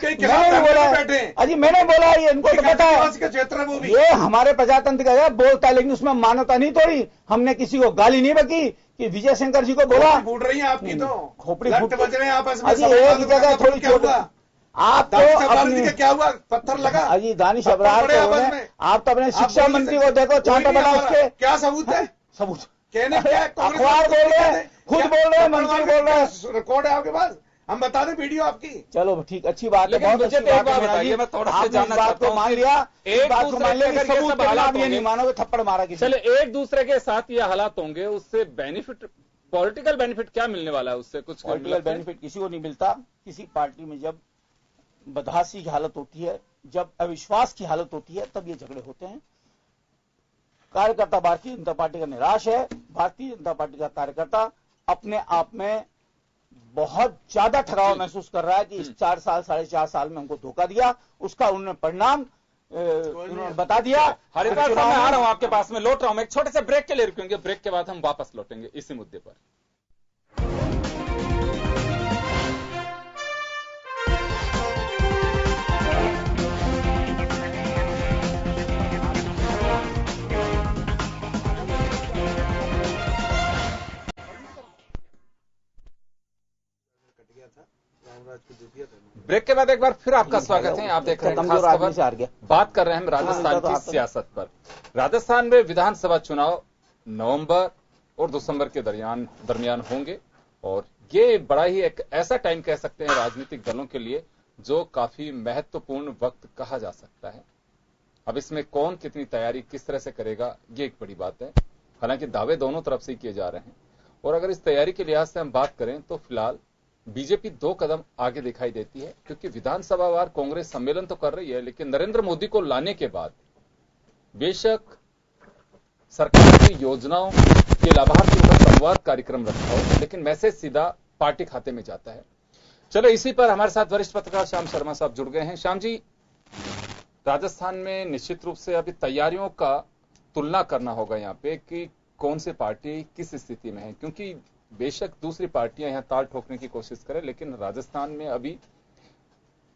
अजी मैंने बोला है, इनको तो पता है, क्षेत्र वो भी ये हमारे प्रजातंत्र का बोलता है, लेकिन उसमें मान्यता नहीं तोड़ी। हमने किसी को गाली नहीं बकी कि विजय शंकर जी को बोला, फूट रही है आपकी, तो खोपड़ी बच रहे हैं आपस में, एक जगह थोड़ी क्या हुआ आपको, क्या हुआ, पत्थर लगा अजी दानिश अबरार, आप तो अपने शिक्षा मंत्री को देखो, चांटा बना, उसके क्या सबूत है? सबूत कहने क्या, अखबार बोल रहे हैं, खुद बोल रहे हैं, मंत्री बोल रहे हैं, रिकॉर्ड है आपके पास, हम बता दें वीडियो आपकी। चलो ठीक, अच्छी बात है, बहुत अच्छी बात बताइए, मैं थोड़ा सा जानना चाहता हूं। मान लिया, एक बात को मान लिया, सबूत हालात ये नहीं मानोगे, थप्पड़ मारा किसी। चले, एक दूसरे के साथ ये हालात होंगे, उससे बेनिफिट, पॉलिटिकल बेनिफिट क्या मिलने वाला है उससे? कुछ पॉलिटिकल बेनिफिट किसी को नहीं मिलता। किसी पार्टी में जब बदहासी की हालत होती है, जब अविश्वास की हालत होती है, तब ये झगड़े होते हैं। कार्यकर्ता भारतीय जनता पार्टी का निराश है। भारतीय जनता पार्टी का कार्यकर्ता अपने आप में बहुत ज्यादा ठगाव महसूस कर रहा है कि इस 4 साल 4.5 साल में हमको धोखा दिया, उसका उन्होंने परिणाम उन्होंने बता दिया। हरिपाल साहब, मैं आ रहा हूं आपके पास में, लौट रहा हूं, मैं एक छोटे से ब्रेक के लिए रुकेंगे, ब्रेक के बाद हम वापस लौटेंगे इसी मुद्दे पर। ब्रेक के बाद एक बार फिर आपका स्वागत है। आप देख रहे हैं खास खबर, बात कर रहे हैं हम राजस्थान की सियासत पर। राजस्थान में विधानसभा चुनाव नवंबर और दिसंबर के दरमियान होंगे और ये बड़ा ही एक ऐसा टाइम कह सकते हैं राजनीतिक दलों के लिए जो काफी महत्वपूर्ण वक्त कहा जा सकता है। अब इसमें कौन कितनी तैयारी किस तरह से करेगा, ये एक बड़ी बात है। हालांकि दावे दोनों तरफ से किए जा रहे हैं और अगर इस तैयारी के लिहाज से हम बात करें तो फिलहाल बीजेपी 2 कदम आगे दिखाई देती है, क्योंकि विधानसभावार कांग्रेस सम्मेलन तो कर रही है, लेकिन नरेंद्र मोदी को लाने के बाद बेशक सरकार की योजनाओं के लाभार्थियों का संवाद कार्यक्रम रखा हो, लेकिन मैसेज सीधा पार्टी खाते में जाता है। चलो, इसी पर हमारे साथ वरिष्ठ पत्रकार श्याम शर्मा साहब जुड़ गए हैं। श्याम जी, राजस्थान में निश्चित रूप से अभी तैयारियों का तुलना करना होगा यहाँ पे कि कौन सी पार्टी किस स्थिति में है, क्योंकि बेशक दूसरी पार्टियां यहां ताल ठोकने की कोशिश करें, लेकिन राजस्थान में अभी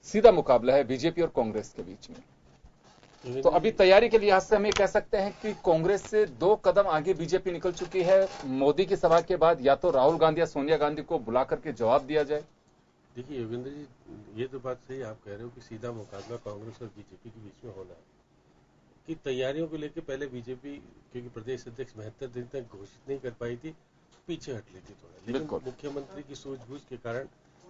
सीधा मुकाबला है बीजेपी और कांग्रेस के बीच में। तो अभी तैयारी के लिहाज से हम ये कह सकते हैं कि कांग्रेस से 2 कदम आगे बीजेपी निकल चुकी है। मोदी की सभा के बाद या तो राहुल गांधी या सोनिया गांधी को बुला करके जवाब दिया जाए। देखिए योगेंद्र जी, ये तो बात सही आप कह रहे हो कि सीधा मुकाबला कांग्रेस और बीजेपी के बीच में होना है। कि तैयारियों को लेकर पहले बीजेपी, क्योंकि प्रदेश अध्यक्ष 72 दिन तक घोषित नहीं कर पाई थी, पीछे हट लेती थोड़ा, लेकिन मुख्यमंत्री की सूझबूझ के कारण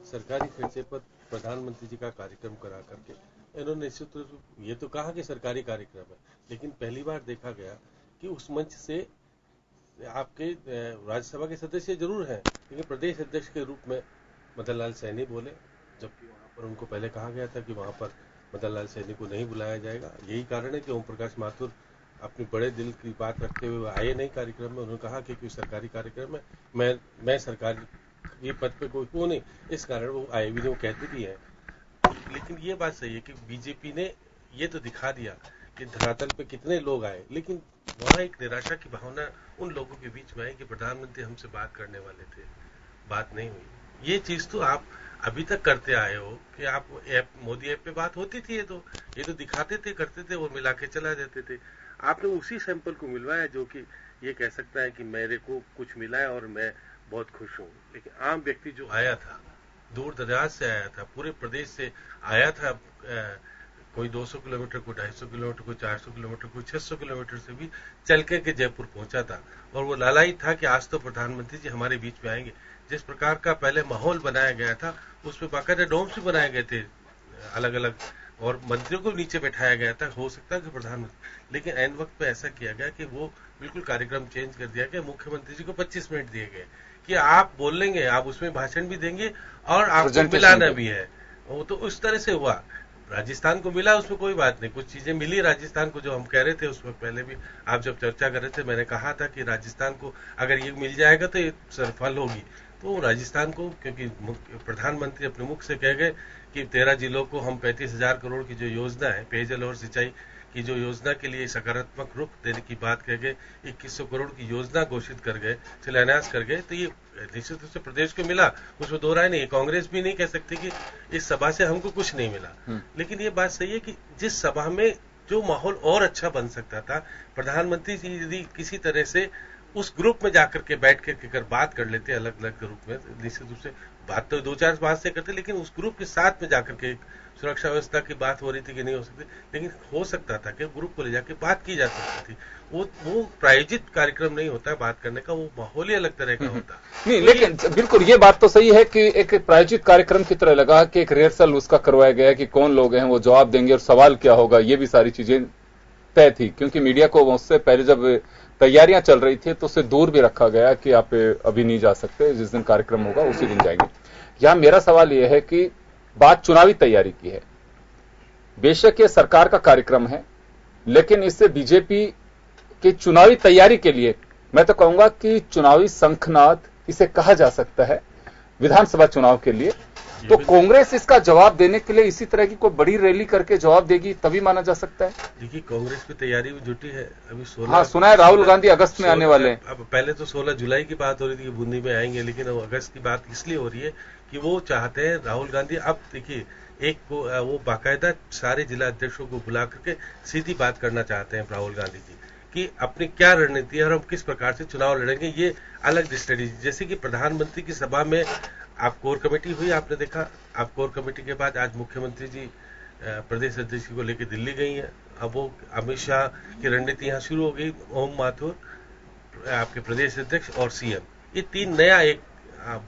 सरकारी खर्चे पर प्रधानमंत्री जी का कार्यक्रम करा करके इन्होंने निश्चित रूप ये तो कहा कि सरकारी कार्यक्रम है, लेकिन पहली बार देखा गया कि उस मंच से आपके राज्यसभा के सदस्य जरूर हैं, लेकिन प्रदेश अध्यक्ष के रूप में मदन लाल सैनी बोले, जबकि वहां पर उनको पहले कहा गया था कि वहां पर मदन लाल सैनी को नहीं बुलाया जाएगा। यही कारण है कि ओम प्रकाश माथुर अपने बड़े दिल की बात रखते हुए आए नहीं कार्यक्रम में। उन्होंने कहा कि कोई सरकारी कार्यक्रम है, मैं सरकारी ये पद पे कोई हो नहीं, इस कारण वो आए भी नहीं, वो कहते भी हैं। लेकिन ये बात सही है कि बीजेपी ने ये तो दिखा दिया कि धरातल पे कितने लोग आए, लेकिन वहां एक निराशा की भावना उन लोगों के बीच में आई कि प्रधानमंत्री हमसे बात करने वाले थे, बात नहीं हुई। ये चीज तो आप अभी तक करते आए हो कि आप मोदी ऐप पे बात होती थी, ये तो दिखाते थे, करते थे और मिला के चला देते थे। आपने उसी सैंपल को मिलवाया जो कि ये कह सकता है कि मेरे को कुछ मिला है और मैं बहुत खुश हूं। लेकिन आम व्यक्ति जो आया था, दूर दराज से आया था, पूरे प्रदेश से आया था, कोई 200 किलोमीटर, कोई 250 किलोमीटर, कोई 400 किलोमीटर, कोई 600 किलोमीटर से भी चल के जयपुर पहुंचा था और वो लालाई था कि आज तो प्रधानमंत्री जी हमारे बीच में आएंगे। जिस प्रकार का पहले माहौल बनाया गया था उसमें बाकायदा डोम्स भी बनाए गए थे अलग अलग और मंत्रियों को नीचे बैठाया गया था, हो सकता है कि प्रधानमंत्री, लेकिन ऐन वक्त पे ऐसा किया गया कि वो बिल्कुल कार्यक्रम चेंज कर दिया गया। मुख्यमंत्री जी को 25 मिनट दिए गए कि आप बोल लेंगे, आप उसमें भाषण भी देंगे और आपको मिलाना भी है। वो तो उस तरह से हुआ। राजस्थान को मिला उसमें कोई बात नहीं, कुछ चीजें मिली राजस्थान को जो हम कह रहे थे उस वक्त पहले भी आप जब चर्चा कर रहे थे, मैंने कहा था कि राजस्थान को अगर ये मिल जाएगा तो ये सफल होगी। तो राजस्थान को, क्योंकि प्रधानमंत्री अपने मुख से कह गए कि 13 जिलों को हम 35,000 करोड़ की जो योजना है पेयजल और सिंचाई की जो योजना के लिए सकारात्मक रुख देने की बात कह गए, 2100 करोड़ की योजना घोषित कर गए, शिलान्यास कर गए, तो ये निश्चित रूप से प्रदेश को मिला, उसमें दो राय नहीं। कांग्रेस भी नहीं कह सकती कि इस सभा से हमको कुछ नहीं मिला। लेकिन ये बात सही है कि जिस सभा में जो माहौल और अच्छा बन सकता था, प्रधानमंत्री जी यदि किसी तरह से उस ग्रुप में जाकर के बैठ कर अगर बात कर लेते अलग अलग ग्रुप में, निश्चित रूप से बात तो 2-4 बात से करते, लेकिन उस ग्रुप के साथ में जाकर के सुरक्षा व्यवस्था की बात हो रही थी कि नहीं हो सकती, लेकिन हो सकता था कि ग्रुप को ले जाके बात की जा सकती थी। वो प्रायोजित कार्यक्रम नहीं होता बात करने का, वो माहौल ही अलग तरह का होता नहीं। लेकिन बिल्कुल ये बात तो सही है कि एक प्रायोजित कार्यक्रम की तरह लगा कि एक रिहर्सल उसका करवाया गया कि कौन लोग हैं वो जवाब देंगे और सवाल क्या होगा, ये भी सारी चीजें तय थी। क्योंकि मीडिया को उससे पहले जब तैयारियां चल रही थी तो उससे दूर भी रखा गया कि आप अभी नहीं जा सकते, जिस दिन कार्यक्रम होगा उसी दिन जाएंगे। यहां मेरा सवाल यह है कि बात चुनावी तैयारी की है, बेशक ये सरकार का कार्यक्रम है, लेकिन इससे बीजेपी की चुनावी तैयारी के लिए मैं तो कहूंगा कि चुनावी शंखनाद इसे कहा जा सकता है। विधानसभा चुनाव के लिए, तो कांग्रेस इसका जवाब देने के लिए इसी तरह की कोई बड़ी रैली करके जवाब देगी तभी माना जा सकता है। देखिए कांग्रेस की तैयारी भी जुटी है अभी 16। हाँ, सुना है राहुल गांधी अगस्त में आने वाले हैं। अब पहले तो 16 जुलाई की बात हो रही थी कि बूंदी में आएंगे, लेकिन अब अगस्त की बात इसलिए हो रही है कि वो चाहते हैं राहुल गांधी। अब देखिए एक को वो बाकायदा सारे जिला अध्यक्षों को बुला करके सीधी बात करना चाहते हैं राहुल गांधी जी कि अपनी क्या रणनीति है और हम किस प्रकार से चुनाव लड़ेंगे, ये अलग स्ट्रेटेजी। जैसे कि प्रधानमंत्री की सभा में आप कोर कमेटी हुई, आपने देखा। आप कोर कमेटी के बाद आज मुख्यमंत्री जी प्रदेश अध्यक्ष को लेकर दिल्ली गई हैं। अब वो अमित शाह की रणनीति यहाँ शुरू हो गई। ओम माथुर आपके प्रदेश अध्यक्ष और सीएम, ये तीन नया एक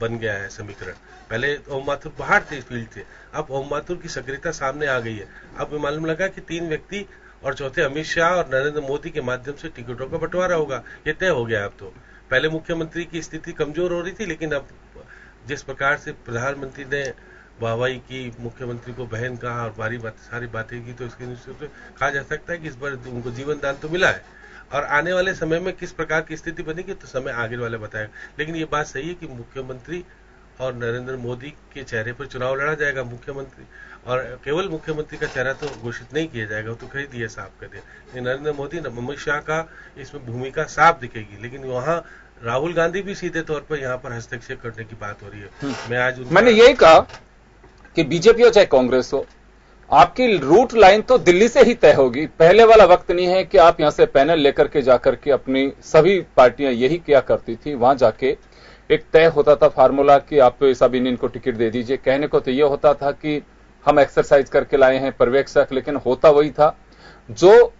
बन गया है समीकरण। पहले ओम माथुर बाहर थे, फील्ड थे, अब ओम माथुर की सक्रियता सामने आ गई है। अब मालूम लगा कि तीन व्यक्ति और चौथे अमित शाह और नरेंद्र मोदी के माध्यम से टिकटों का बंटवारा होगा, ये तय हो गया। अब तो पहले मुख्यमंत्री की स्थिति कमजोर हो रही थी, लेकिन अब जिस प्रकार से प्रधानमंत्री ने वाहवाही की, मुख्यमंत्री को बहन कहा और सारी बातें की, तो इसके निश्चित से कहा जा सकता है कि इस बार उनको जीवन दान तो मिला है। और आने वाले समय में किस प्रकार की स्थिति बनेगी तो समय आगे वाले बताएगा। लेकिन ये बात सही है कि मुख्यमंत्री और नरेंद्र मोदी के चेहरे पर चुनाव लड़ा जाएगा। मुख्यमंत्री और केवल मुख्यमंत्री का चेहरा तो घोषित नहीं किया जाएगा, वो तो कह दिया, साफ कर दिया। नरेंद्र मोदी, अमित शाह का इसमें भूमिका साफ दिखेगी, लेकिन वहां राहुल गांधी भी सीधे तौर पर यहाँ पर हस्तक्षेप करने की बात हो रही है। मैंने यही कहा कि बीजेपी हो चाहे कांग्रेस हो, आपकी रूट लाइन तो दिल्ली से ही तय होगी। पहले वाला वक्त नहीं है कि आप यहां से पैनल लेकर के जाकर के अपनी सभी पार्टियां यही किया करती थी। वहां जाके एक तय होता था फार्मूला कि आप सब इनको टिकट दे दीजिए। कहने को तो यह होता था कि हम एक्सरसाइज करके लाए हैं पर्यवेक्षक, लेकिन होता वही था जो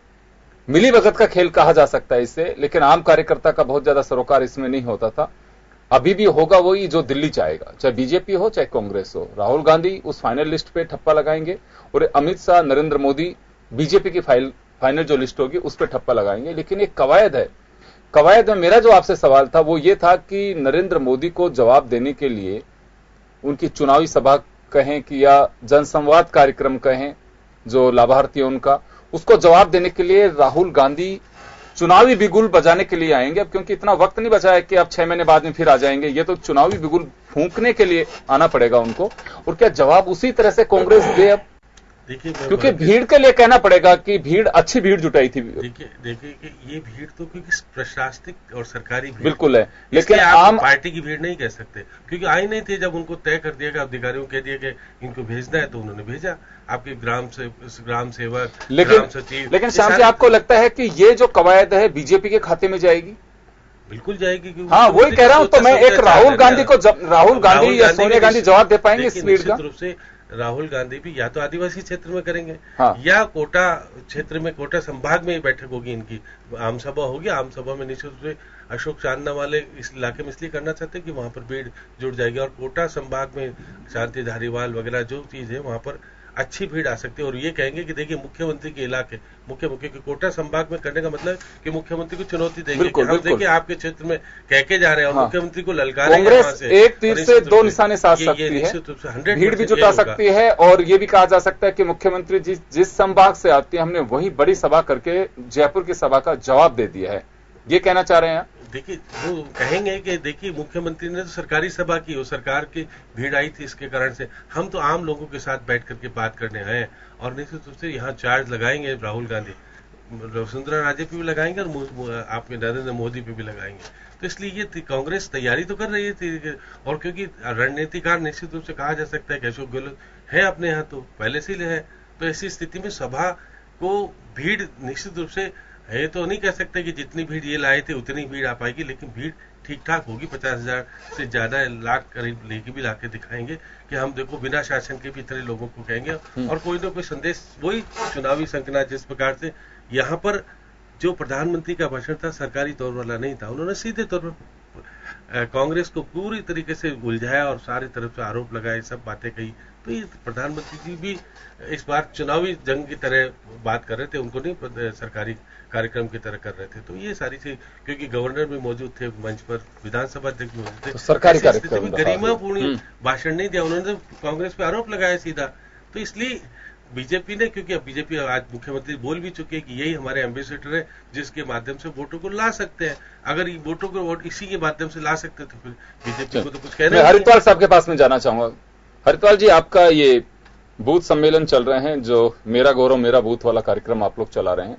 मिली भगत का खेल कहा जा सकता है इसे, लेकिन आम कार्यकर्ता का बहुत ज्यादा सरोकार इसमें नहीं होता था। अभी भी होगा वही जो दिल्ली चाहेगा, चाहे बीजेपी हो चाहे कांग्रेस हो। राहुल गांधी उस फाइनल लिस्ट पे ठप्पा लगाएंगे और अमित शाह, नरेंद्र मोदी बीजेपी की फाइनल जो लिस्ट होगी उस पर ठप्पा लगाएंगे। लेकिन एक कवायद है, कवायद में मेरा जो आपसे सवाल था वो ये था कि नरेंद्र मोदी को जवाब देने के लिए उनकी चुनावी सभा कहें कि या जनसंवाद कार्यक्रम कहें जो लाभार्थी है उनका, उसको जवाब देने के लिए राहुल गांधी चुनावी बिगुल बजाने के लिए आएंगे। अब क्योंकि इतना वक्त नहीं बचा है कि अब 6 महीने बाद में फिर आ जाएंगे, ये तो चुनावी बिगुल फूंकने के लिए आना पड़ेगा उनको। और क्या जवाब उसी तरह से कांग्रेस दे अब? देखिए, क्योंकि भीड़ के लिए कहना पड़ेगा कि भीड़, अच्छी भीड़ जुटाई थी। देखिए कि ये भीड़ तो क्योंकि प्रशासनिक और सरकारी भीड़ बिल्कुल है, लेकिन आम पार्टी की भीड़ नहीं कह सकते, क्योंकि आई नहीं थे। जब उनको तय कर दिया गया, अधिकारियों कह दिया कि इनको भेजना है, तो उन्होंने भेजा। आपके ग्राम सेवक, ग्राम सचिव। लेकिन शाम जी आपको लगता है कि ये जो कवायद है बीजेपी के खाते में जाएगी? बिल्कुल जाएगी। हाँ, वही कह रहा हूं। तो मैं एक राहुल गांधी या सोनिया गांधी जवाब दे पाएंगे इस भीड़ का? रूप से राहुल गांधी भी या तो आदिवासी क्षेत्र में करेंगे, हाँ, या कोटा क्षेत्र में, कोटा संभाग में ही बैठक होगी इनकी, आम सभा होगी। आम सभा में निश्चित रूप से अशोक चांदना वाले इस इलाके में इसलिए करना चाहते हैं कि वहां पर भीड़ जुड़ जाएगी, और कोटा संभाग में शांति धारीवाल वगैरह जो चीज है वहां पर अच्छी भीड़ आ सकती है। और ये कहेंगे कि देखिए मुख्यमंत्री के इलाके, मुख्य कोटा संभाग में करने का मतलब कि मुख्यमंत्री को चुनौती देंगे कि हम देखिए आपके क्षेत्र में कह के जा रहे हैं, और मुख्यमंत्री को ललकारेंगे। कांग्रेस एक तीर से दो निशाने साध सकती है, भीड़ भी जुटा सकती है, और ये भी कहा जा सकता है कि मुख्यमंत्री जिस संभाग से आती है, हमने वही बड़ी सभा करके जयपुर की सभा का जवाब दे दिया है, ये कहना चाह रहे हैं। देखिए वो कहेंगे कि देखिए मुख्यमंत्री ने तो सरकारी सभा की, वो सरकार की भीड़ आई थी, इसके कारण से हम तो आम लोगों के साथ बैठ करके बात करने आए हैं। और निश्चित रूप से यहाँ चार्ज लगाएंगे राहुल गांधी, वसुंधरा राजे पे भी लगाएंगे और आपके नरेंद्र मोदी पे भी लगाएंगे। तो इसलिए ये कांग्रेस तैयारी तो कर रही थी, और क्योंकि रणनीतिकार निश्चित रूप से कहा जा सकता है कि अशोक गहलोत है अपने यहाँ, तो पहले से ही है। तो ऐसी स्थिति में सभा को भीड़ निश्चित रूप से है, तो नहीं कह सकते कि जितनी भीड़ ये लाए थे उतनी भीड़ आ पाएगी, लेकिन भीड़ ठीक ठाक होगी। 50,000 से ज्यादा लाख करीब लेके भी लाके दिखाएंगे कि हम देखो बिना शासन के भी इतने लोगों को कहेंगे, और कोई ना कोई संदेश, वही चुनावी संकना जिस प्रकार से यहाँ पर जो प्रधानमंत्री का भाषण था सरकारी तौर वाला नहीं था, उन्होंने सीधे तौर पर कांग्रेस को पूरी तरीके से उलझाया और सारी तरफ से आरोप लगाए, सब बातें कही। तो ये प्रधानमंत्री जी भी इस बार चुनावी जंग की तरह बात कर रहे थे, उनको नहीं सरकारी कार्यक्रम की तरह कर रहे थे। तो ये सारी चीज, क्योंकि गवर्नर भी मौजूद थे मंच पर, विधानसभा अध्यक्ष भी मौजूद थे, तो सरकारी कार्यक्रम गरिमापूर्ण भाषण नहीं दिया, उन्होंने तो कांग्रेस पे आरोप लगाया सीधा। तो इसलिए बीजेपी ने, क्योंकि अब बीजेपी आज मुख्यमंत्री बोल भी चुके हैं कि यही हमारे एम्बेसडर है जिसके माध्यम से वोटों को ला सकते हैं। अगर ये वोटों को वोट इसी के माध्यम से ला सकते तो फिर बीजेपी को तो कुछ कहना नहीं। हरिद्वार साहब के पास में जाना चाहूंगा। हरिद्वार जी, आपका ये बूथ सम्मेलन चल रहे हैं, जो मेरा गौरव मेरा बूथ वाला कार्यक्रम आप लोग चला रहे हैं,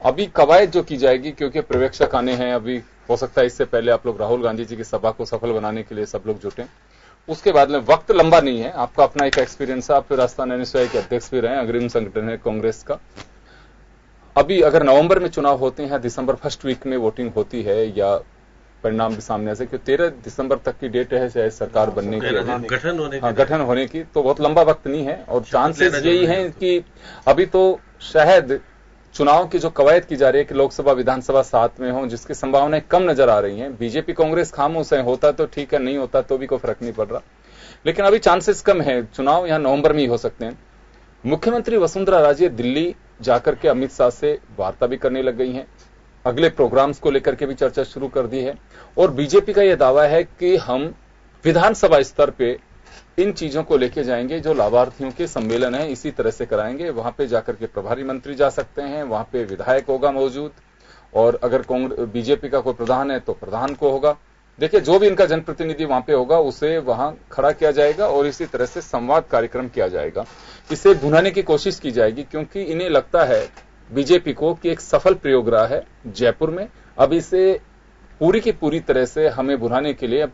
अभी कवायद जो की जाएगी, क्योंकि पर्यवेक्षक आने हैं, अभी हो सकता है इससे पहले आप लोग राहुल गांधी जी की सभा को सफल बनाने के लिए सब लोग जुटे, उसके बाद में वक्त लंबा नहीं है, आपका अपना एक एक्सपीरियंस है, आप राजस्थान एनएसयूआई के अध्यक्ष भी रहे, अग्रिम संगठन है कांग्रेस का। अभी अगर नवंबर में चुनाव होते हैं, दिसंबर फर्स्ट वीक में वोटिंग होती है, या परिणाम भी सामने से, क्योंकि 13 दिसंबर तक की डेट है शायद सरकार बनने की, गठन होने की, तो बहुत लंबा वक्त नहीं है। और चांसेस यही हैं कि अभी तो शायद चुनाव की जो कवायद की जा रही है कि लोकसभा विधानसभा साथ में हो, जिसकी संभावनाएं कम नजर आ रही हैं। बीजेपी कांग्रेस खामोश है, होता तो ठीक है, नहीं होता तो भी कोई फर्क नहीं पड़ रहा, लेकिन अभी चांसेस कम है। चुनाव यहां नवंबर में ही हो सकते हैं। मुख्यमंत्री वसुंधरा राजे दिल्ली जाकर के अमित शाह से वार्ता भी करने लग गई हैं, अगले प्रोग्राम्स को लेकर के भी चर्चा शुरू कर दी है, और बीजेपी का यह दावा है कि हम विधानसभा स्तर पे इन चीजों को लेके जाएंगे, जो लाभार्थियों के सम्मेलन है इसी तरह से कराएंगे। वहां पे जाकर के प्रभारी मंत्री जा सकते हैं, वहां पे विधायक होगा मौजूद, और अगर बीजेपी का कोई प्रधान है तो प्रधान को होगा। देखिए, जो भी इनका जनप्रतिनिधि वहां पे होगा उसे वहां खड़ा किया जाएगा, और इसी तरह से संवाद कार्यक्रम किया जाएगा। इसे भुनाने की कोशिश की जाएगी, क्योंकि इन्हें लगता है बीजेपी को कि एक सफल प्रयोग रहा है जयपुर में, अब इसे पूरी की पूरी तरह से हमें भुनाने के लिए अब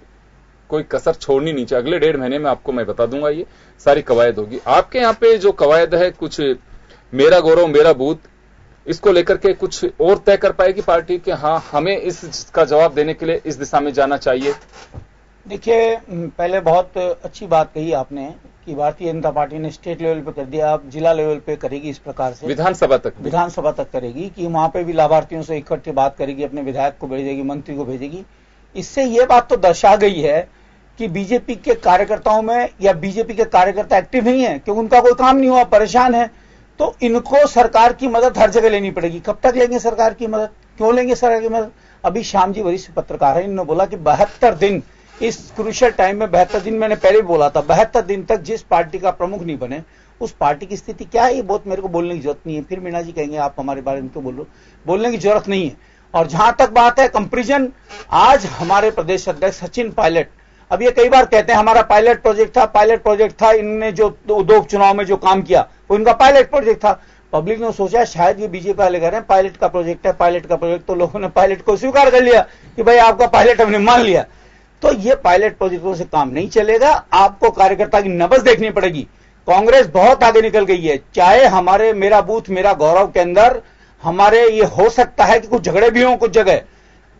कोई कसर छोड़नी नहीं चाहिए। अगले 1.5 महीने में आपको मैं बता दूंगा, ये सारी कवायद होगी। आपके यहाँ पे जो कवायद है, कुछ मेरा गौरव मेरा बूथ, इसको लेकर के कुछ और तय कर पाएगी पार्टी कि हाँ, हमें इसका जवाब देने के लिए इस दिशा में जाना चाहिए? देखिए, पहले बहुत अच्छी बात कही आपने कि भारतीय जनता पार्टी ने स्टेट लेवल पे कर दिया, अब जिला लेवल पे करेगी। इस प्रकार से विधानसभा तक करेगी कि वहां पे भी लाभार्थियों से इकट्ठे बात करेगी, अपने विधायक को भेजेगी, मंत्री को भेजेगी। इससे ये बात तो दर्शा गई है कि बीजेपी के कार्यकर्ताओं में, या बीजेपी के कार्यकर्ता एक्टिव नहीं है, क्योंकि उनका कोई काम नहीं हुआ, परेशान है, तो इनको सरकार की मदद हर जगह लेनी पड़ेगी। कब तक लेंगे सरकार की मदद? क्यों लेंगे सरकार की मदद? अभी श्याम जी वरिष्ठ पत्रकार है, इन्होंने बोला कि 72 दिन, इस क्रूशियल टाइम में 72 दिन, मैंने पहले भी बोला था, 72 दिन तक जिस पार्टी का प्रमुख नहीं बने उस पार्टी की स्थिति क्या है, ये बहुत मेरे को बोलने की जरूरत नहीं है। फिर मीणा जी कहेंगे आप हमारे बारे में क्यों बोल रहे हो, बोलने की जरूरत नहीं है। और जहां तक बात है कंपैरिजन, आज हमारे प्रदेश अध्यक्ष सचिन पायलट, अब ये कई बार कहते हैं हमारा पायलट प्रोजेक्ट था, इनने जो 2 चुनाव में जो काम किया वो इनका पायलट प्रोजेक्ट था। पब्लिक ने सोचा शायद ये बीजेपी वाले कह रहे हैं पायलट का प्रोजेक्ट है, तो लोगों ने पायलट को स्वीकार कर लिया कि भाई आपका पायलट हमने मान लिया। तो ये पायलट प्रोजेक्टों से काम नहीं चलेगा, आपको कार्यकर्ता की नब्ज देखनी पड़ेगी। कांग्रेस बहुत आगे निकल गई है, चाहे हमारे मेरा बूथ मेरा गौरव के अंदर हमारे ये हो सकता है कि कुछ झगड़े भी हों कुछ जगह,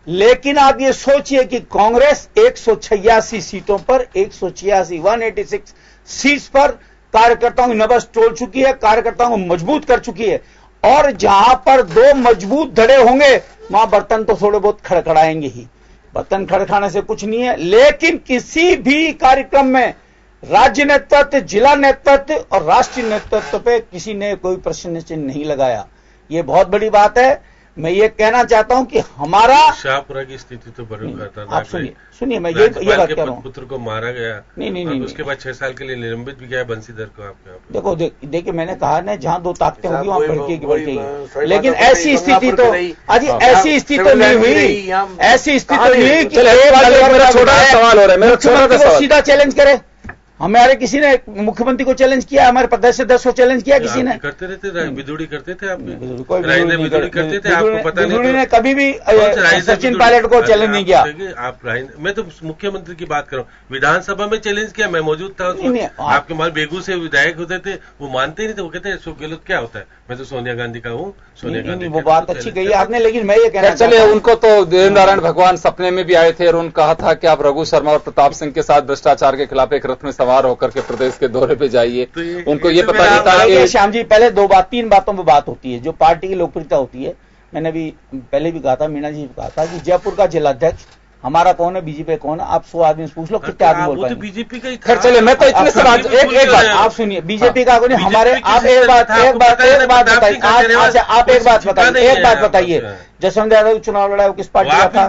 लेकिन आप ये सोचिए कि कांग्रेस 186 सीटों पर 186 सीट्स पर कार्यकर्ताओं की नब्ज तोड़ चुकी है, कार्यकर्ताओं को मजबूत कर चुकी है। और जहां पर 2 मजबूत धड़े होंगे वहां बर्तन तो थोड़े बहुत खड़खड़ाएंगे ही, बर्तन खड़खड़ाने से कुछ नहीं है। लेकिन किसी भी कार्यक्रम में राज्य नेतृत्व, जिला नेतृत्व और राष्ट्रीय नेतृत्व पे किसी ने कोई प्रश्न चिन्ह नहीं लगाया, ये बहुत बड़ी बात है। मैं ये कहना चाहता हूं कि हमारा शाहपुरा की स्थिति तो बड़ी खतरनाक है। आप सुनिए मैं ये बात कर रहा हूं, पुत्र को मारा गया, नहीं, उसके बाद 6 साल के लिए निलंबित भी किया है बंसीधर को। आपके देखिए मैंने कहा ना, जहां 2 ताकतें होगी वहां बढ़केगी, लेकिन ऐसी स्थिति तो आज ऐसी स्थिति तो नहीं हुई, ऐसी स्थिति तो नहीं कि मेरा छोटा सवाल हो रहा है, मेरा छोटा सा सीधा चैलेंज करे। हमारे किसी ने मुख्यमंत्री को चैलेंज किया, हमारे प्रदेश अध्यक्ष को चैलेंज किया किसी ने? करते रहते, बिदुड़ी करते थे आप, बिदुड़ी करते थे, आपको पता नहीं? बिदुड़ी ने कभी भी सचिन पायलट को चैलेंज नहीं किया। आप मैं तो मुख्यमंत्री की बात कर रहा हूँ, विधानसभा में चैलेंज किया, मैं मौजूद था। आपके मान बेगू से विधायक होते थे, वो मानते ही नहीं थे, वो कहते अशोक गहलोत क्या होता है, मैं तो सोनिया गांधी का हूँ। सोनिया गांधी वो बात अच्छी कही आपने, लेकिन मैं ये कहना चलिए, उनको तो देव नारायण भगवान सपने में भी आए थे और उन्होंने कहा था कि आप रघु शर्मा और प्रताप सिंह के साथ भ्रष्टाचार के खिलाफ एक रथ में सवार होकर के प्रदेश के दौरे पे जाइए। तो उनको ये पता नहीं था कि श्याम जी पहले 3 बातों पर बात होती है जो पार्टी की लोकप्रियता होती है। मैंने भी पहले भी कहा था, मीणा जी कहा था कि जयपुर का जिलाध्यक्ष हमारा कौन है, बीजेपी कौन है, आप 100 आदमी से पूछ लो कितने आदमी बोल पाएंगे। बीजेपी का ही खैर चलिए, मैं तो इतने से बात एक बात आप सुनिए, बीजेपी का कोई हमारे, आप एक बात बताइए, आप एक बात बताइए, जसवंत यादव चुनाव लड़ा वो किस पार्टी का था?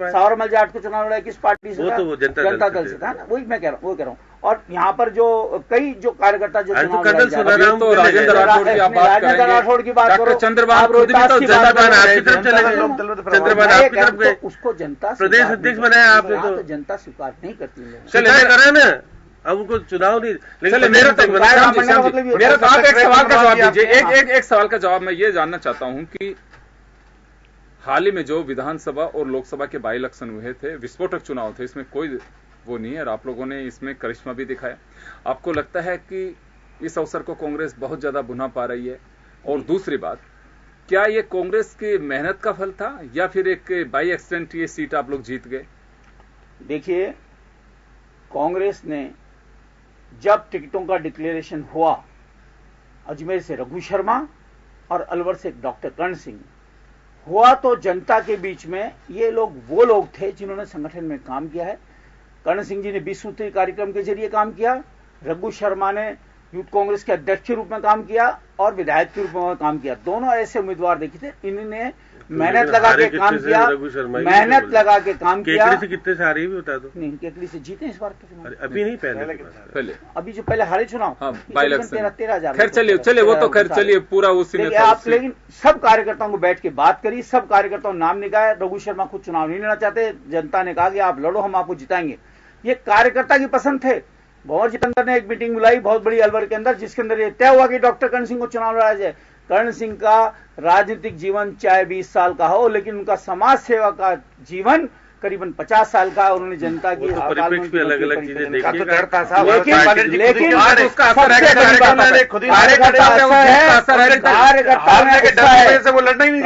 सावरमल जाट को चुनाव लड़ा किस पार्टी से? जनता दल से था ना, वही मैं कह रहा हूँ। और यहाँ पर जो कई जो कार्यकर्ता जो चुनाव लड़ जा रहे हैं, तो राजेंद्र राठौड़ की आप बात करेंगे, राठौड़ की बात करो, चंद्रबाबू खुद भी तो चंद्रबाबू आपकी तरफ चले गए, चंद्रबाबू आपकी तरफ गए, उसको जनता प्रदेश अध्यक्ष बनाया आपने, तो जनता स्वीकार नहीं करती है। चले करें ना, अब उनको चुनाव नहीं, लेकिन मेरा तो आप एक सवाल का जवाब दीजिए, एक सवाल का जवाब मैं ये जानना चाहता हूं कि हाल ही में जो विधानसभा और लोकसभा के बाई इलेक्शन हुए थे, विस्फोटक चुनाव थे, इसमें कोई वो नहीं है और आप लोगों ने इसमें करिश्मा भी दिखाया। आपको लगता है कि इस अवसर को कांग्रेस बहुत ज्यादा भुना पा रही है? और दूसरी बात, क्या ये कांग्रेस की मेहनत का फल था या फिर एक बाई एक्सीडेंट ये सीट आप लोग जीत गए? देखिए, कांग्रेस ने जब टिकटों का डिक्लेरेशन हुआ, अजमेर से रघु शर्मा और अलवर से डॉक्टर कर्ण सिंह हुआ, तो जनता के बीच में ये लोग वो लोग थे जिन्होंने संगठन में काम किया है। कर्ण सिंह जी ने 20 सूत्री कार्यक्रम के जरिए काम किया, रघु शर्मा ने यूथ कांग्रेस के अध्यक्ष के रूप में काम किया और विधायक के रूप में काम किया। दोनों ऐसे उम्मीदवार देखे थे, इन्होंने मेहनत लगा के काम किया, मेहनत लगा के काम किया। केकड़ी से कितने से हारे भी बता दो? नहीं, केकड़ी से जीते इस बार के चुनाव, अभी नहीं, पहले अभी जो पहले हारे चुनाव 13,000। खैर चलिए वो तो खैर चलिए पूरा उसी में आप, लेकिन सब कार्यकर्ताओं को बैठ के बात करी, सब कार्यकर्ताओं नाम निकाया। रघु शर्मा खुद चुनाव नहीं लेना चाहते, जनता ने कहा कि आप लड़ो, हम आपको जिताएंगे। ये कार्यकर्ता की पसंद थे। भंवर जितेंद्र ने एक मीटिंग बुलाई बहुत बड़ी अलवर के अंदर, जिसके अंदर ये तय हुआ कि डॉक्टर कर्ण सिंह को चुनाव लड़ा जाए। कर्ण सिंह का राजनीतिक जीवन चाहे 20 साल का हो, लेकिन उनका समाज सेवा का जीवन करीबन 50 साल का है। उन्होंने जनता की अलग अलग चीजें देखी, लेकिन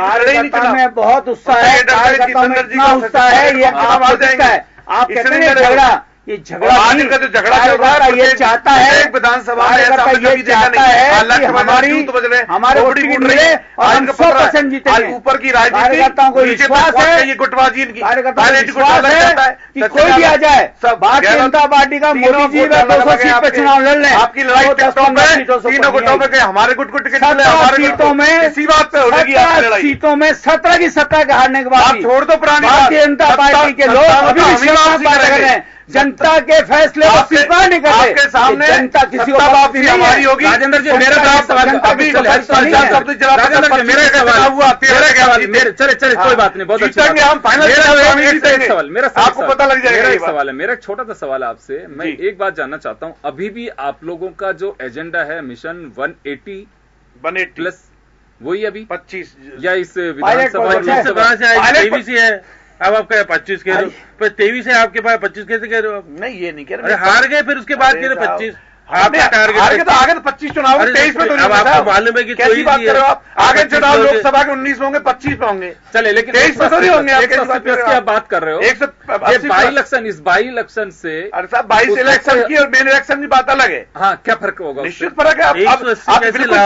कार्यकर्ता में बहुत उत्साह है, कार्यकर्ता में इतना उत्साह है, ये आप कहते हैं झगड़ा, ये झगड़ा ये चाहता है विधानसभा ये चाहता है कि हमारे वोट मिले और हम 100% जीतेंगे। ऊपर की कार्यकर्ताओं को विश्वास है, ये गुटबाजी कार्यकर्ताओं को विश्वास है कि कोई भी आ जाए, भारतीय जनता पार्टी का मोदी जी 200 सीट पे चुनाव लड़ लें। आपकी लड़ाई तीनों गुटों में, हमारे गुट को टिकट सीटों में, इसी बात पे सीटों में 17 की 17 के हारने के बाद छोड़ दो पुरानी भारतीय जनता पार्टी के लोग अभी विश्वास कर रहे हैं, जनता के फैसले को स्वीकार नहीं करते। आपके सामने जनता किसी को हमारी होगी। राजेंद्र जी, मेरा सवाल अभी चले कोई बात नहीं, बहुत अच्छा हम फाइनल मेरा आपको पता लग जाएगा। एक सवाल है मेरा, एक छोटा सा सवाल है आपसे। मैं एक बात जानना चाहता हूँ, अभी भी आप लोगों का जो एजेंडा है मिशन 180 प्लस, वही अभी 25 या इस विधानसभा से है? अब आप कह 25 कह रहे हो, पर 23 है आपके पास, 25 कैसे कह रहे हो आप? नहीं, ये नहीं कह रहे, हार गए फिर उसके बाद कह रहे 25। आपका टारगेट तो आगे तो 25 चुनाव 23 में, तो अब आपको मालूम है कि कैसी बात कर रहे हो आप? आगे चुनाव लोकसभा के 19 में होंगे, 25 में होंगे। चले, लेकिन 23 में थोड़ी होंगे। 180 प्लस की आप बात कर रहे हो, बाई इलेक्शन, इस बाई इलेक्शन से, अरे साहब 22 इलेक्शन की और मेन इलेक्शन की बात अलग है। हाँ, क्या फर्क होगा? निश्चित फर्क है। आप बिल्कुल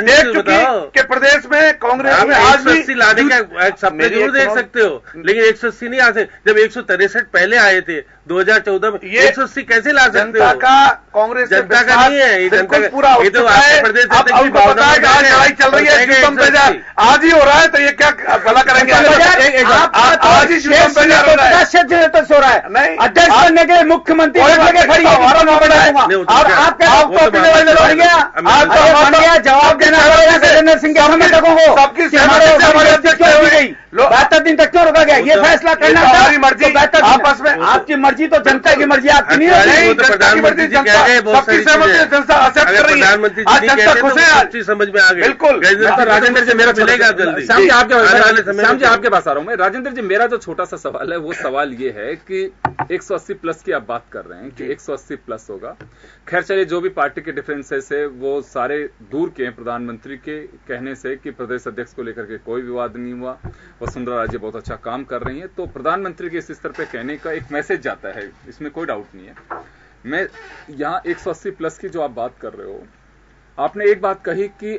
देख चुकी कि प्रदेश में कांग्रेस में आज भी लाने का सपने जरूर देख सकते हो, लेकिन 180 नहीं आ सकते। जब 163 पहले आए थे 2014 में, 180 कैसे ला सकते हो? जनता का, कांग्रेस जनता का नहीं है, जनता का पूरा, ये तो प्रदेश लड़ाई चल रही है, आज ही हो रहा है, तो ये क्या भला करेंगे? आज ही हो रहा है, नहीं अध्यक्ष बनने के मुख्यमंत्री और आप क्या जवाब देना पड़ेगा गजेंद्र सिंह के हम तकों को, सबकी बेहतर दिन तक क्यों रोका गया? ये फैसला करना हमारी मर्जी, आपस में आपकी मर्जी तो जनता की मर्जी आपकी नहीं होगी। प्रधानमंत्री सबकी सहमति जनता एक्सेप्ट कर रही है, आज जनता खुश है, आज चीज समझ में आ गई। बिल्कुल राजेंद्र जी, मेरा चलेगा जल्दी, श्याम जी आपके पास आ रहा हूं मैं। राजेंद्र जी, मेरा जो छोटा सा सवाल है वो सवाल ये है कि 180 प्लस की आप बात कर रहे हैं कि 180 प्लस होगा। खैर चलिए, जो भी पार्टी के डिफरेंसेस है वो सारे दूर के हैं प्रधानमंत्री के कहने से कि प्रदेश अध्यक्ष को लेकर के कोई विवाद नहीं हुआ, वसुंधरा राजे बहुत अच्छा काम कर रही है, तो प्रधानमंत्री के इस स्तर पे कहने का एक मैसेज जाता है, इसमें कोई डाउट नहीं है। मैं यहाँ 180 प्लस की जो आप बात कर रहे हो, आपने एक बात कही कि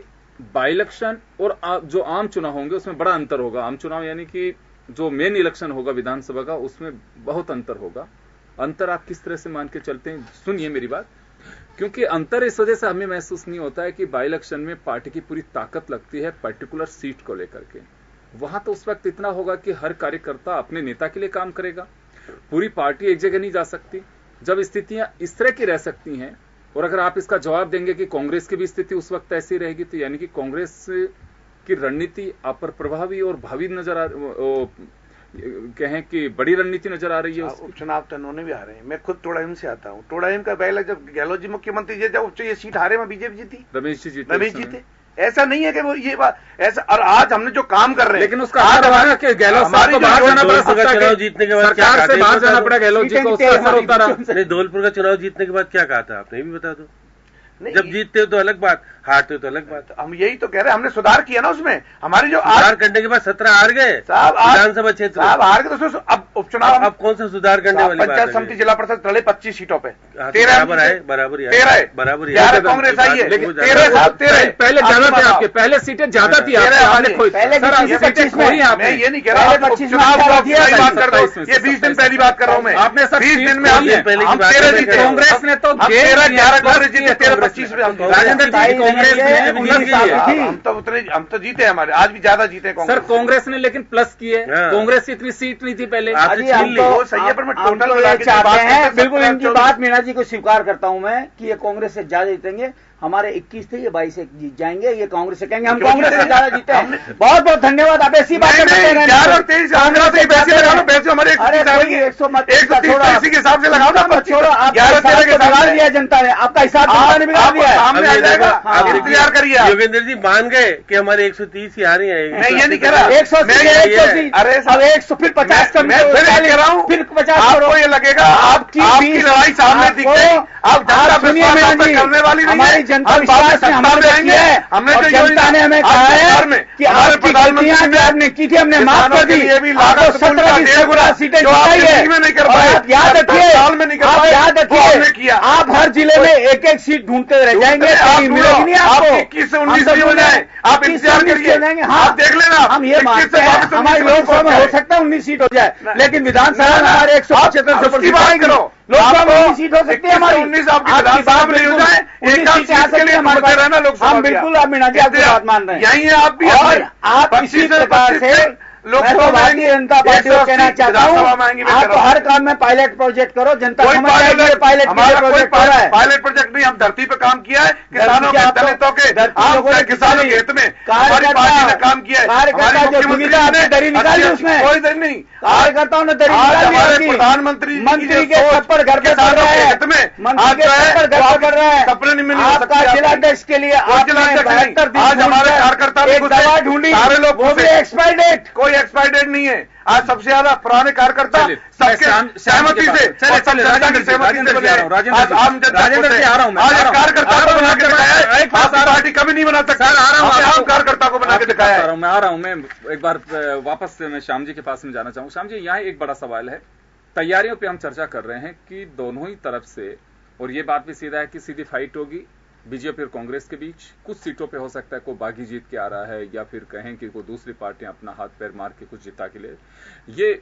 बाई इलेक्शन और जो आम चुनाव होंगे उसमें बड़ा अंतर होगा। आम चुनाव यानी कि जो मेन इलेक्शन होगा विधानसभा का, उसमें बहुत अंतर होगा। अंतर आप किस तरह से मान के चलते हैं? सुनिए मेरी बात, क्योंकि अंतर इस वजह से हमें महसूस नहीं होता है कि बाई इलेक्शन में पार्टी की पूरी ताकत लगती है पर्टिकुलर सीट को लेकर के। वहां तो उस वक्त इतना होगा कि हर कार्यकर्ता अपने नेता के लिए काम करेगा, पूरी पार्टी एक जगह नहीं जा सकती। जब स्थितियां इस तरह की रह सकती हैं, और अगर आप इसका जवाब देंगे कि कांग्रेस की भी स्थिति उस वक्त ऐसी रहेगी, तो यानी कि कांग्रेस की रणनीति आप पर प्रभावी और भावी नजर कहें कि बड़ी रणनीति नजर आ रही है। उपचुनाव तो उन्होंने भी हारे हैं। मैं खुद टोडाईम से आता हूँ। टोडाईम का पहला जब गहलोत जी मुख्यमंत्री थे, जब ये सीट हारे में बीजेपी जीती, रमेश जीते। ऐसा नहीं है कि वो ये बात ऐसा। और आज हमने जो काम कर रहे हैं, लेकिन उसका असर हमारा कि गहलोत साहब को बाहर जाना पड़ा, चुनाव जीतने के बाद सरकार से बाहर जाना पड़ा गहलोत जी को, उसका असर होता रहा। नहीं, धौलपुर का चुनाव जीतने के बाद क्या कहा था आपने, ये भी बता दो। जब जीतते हो तो अलग बात, हारते हो तो अलग बात। हम यही तो कह रहे हैं, हमने सुधार किया ना उसमें। हमारी जो सुधार करने के बाद 17 हार गए साहब, विधानसभा क्षेत्र साहब हार गए, तो अब उपचुनाव अब कौन सा सुधार करने वाली बात है? पंचायत समिति जिला परिषद टले 25 सीटों पे 13 बराबर 13 कांग्रेस आई है, 13 पहले ज्यादा थे आपके, पहले सीटें ज्यादा थी मैं ये नहीं कह रहा, 25 बात कर रहा हूँ, ये 20 दिन पहली बात कर रहा हूँ मैं। आपने 20 दिन में हम 13 जीते, कांग्रेस ने तो 13-11 कांग्रेस जीते, 13-25 में राजेंद्र जी कांग्रेस ने हम तो जीते, हमारे आज भी ज्यादा जीते सर कांग्रेस ने, लेकिन प्लस किए। कांग्रेस इतनी सीट नहीं थी पहले, वो सही है, पर मैं टोटल चाहते हैं। बिल्कुल इनकी बात मीणा जी को स्वीकार करता हूं मैं कि ये कांग्रेस से ज्यादा जीतेंगे। हमारे 21 थे, ये 22 से जीत जाएंगे। ये कांग्रेस से कहेंगे हम कांग्रेस से ज्यादा जीते हैं। बहुत बहुत धन्यवाद। आप ऐसी बात करते हैं, 4 और 23 हमारे 130 के हिसाब से लगाओ ना, छोड़ो। आप 11-13 के बिगाड़ दिया जनता ने, आपका हिसाब जनता ने बिगाड़ दिया है। सामने आ जाएगा, आप इंतजार करिए। योगेंद्र जी मान गए कि हमारे 130 ही हारी है। मैं ये नहीं कह रहा, 130 अरे अब 100 फिर 50 मैं कह रहा हूँ, फिर 50 आपको ये लगेगा आपकी लड़ाई सामने दिख गई, आप करने वाली नहीं। जनता विश्वास हमारे आएंगे, हमने तो जनता ने हमें कहा है कि आपकी गलतियां जो आपने की थी हमने माफ कर दी। आपको 17 की 16 सीटें जिताई है। आप याद रखिए, आप याद रखिए, आप हर जिले में एक एक सीट ढूंढते रह जाएंगे, मिलेगी नहीं आपको। 21 से 19 नहीं हो जाए, आप इंतजार करिए, आप देख लेना। हम ये मानते हैं हमारी लोकसभा में हो सकता है 19 सीट हो जाए, लेकिन विधानसभा में हमारे 175 से बात करो। लोकसभा में 19 सीट हो सकती है हमारी। 19 आपकी बात नहीं हो जाए, एक काम के लिए हमारे पास रहना लोकसभा। हम बिल्कुल आप मीणा जी आपकी बात मान रहे हैं, यही है। आप भी और आप इसी प्रकार से मैं तो भारतीय जनता पार्टी को कहना चाहता हूँ, आप तो हर काम में पायलट प्रोजेक्ट करो। जनता समझ जाएगी पायलट प्रोजेक्ट हो रहा है। पायलट प्रोजेक्ट नहीं, हम धरती पे काम किया है, किसानों के दलितों के किसानों के हित में हमारी पार्टी ने काम किया है। कार्यकर्ता जो दुविधा आपने दरी निकाली, उसमें कोई दरी नहीं, कार्यकर्ताओं ने दरी हमारे प्रधानमंत्री मंत्री के छप्पर घर पे कर रहे हैं, मंत्री के छप्पर घर पे कर रहे हैं। सपने नहीं मिले आपका जिलाध्यक्ष के लिए आज हमारे कार्यकर्ता एक दवा ढूंढी, सारे लोग वो भी एक्सपायर डेट, कोई एक्सपायर डेट नहीं है। आज सबसे ज्यादा पुराने कार्यकर्ता सबके सहमति से, राजेंद्र जी आ रहा हूं, आज कार्यकर्ता को बना के दिखाया है। पार्टी कभी नहीं बना सकता, आम कार्यकर्ता को बना के दिखाया है। मैं आ रहा हूं। मैं एक बार वापस मैं श्याम जी के पास में जाना चाहूँ। श्याम जी, यहाँ एक बड़ा सवाल है, तैयारियों पे हम चर्चा कर रहे हैं कि दोनों ही तरफ से, और ये बात भी सीधा है कि सीधी फाइट होगी बीजेपी और कांग्रेस के बीच। कुछ सीटों पे हो सकता है कोई बागी जीत के आ रहा है, या फिर कहें कि कोई दूसरी पार्टियां अपना हाथ पैर मार के कुछ जिता के लिए। ये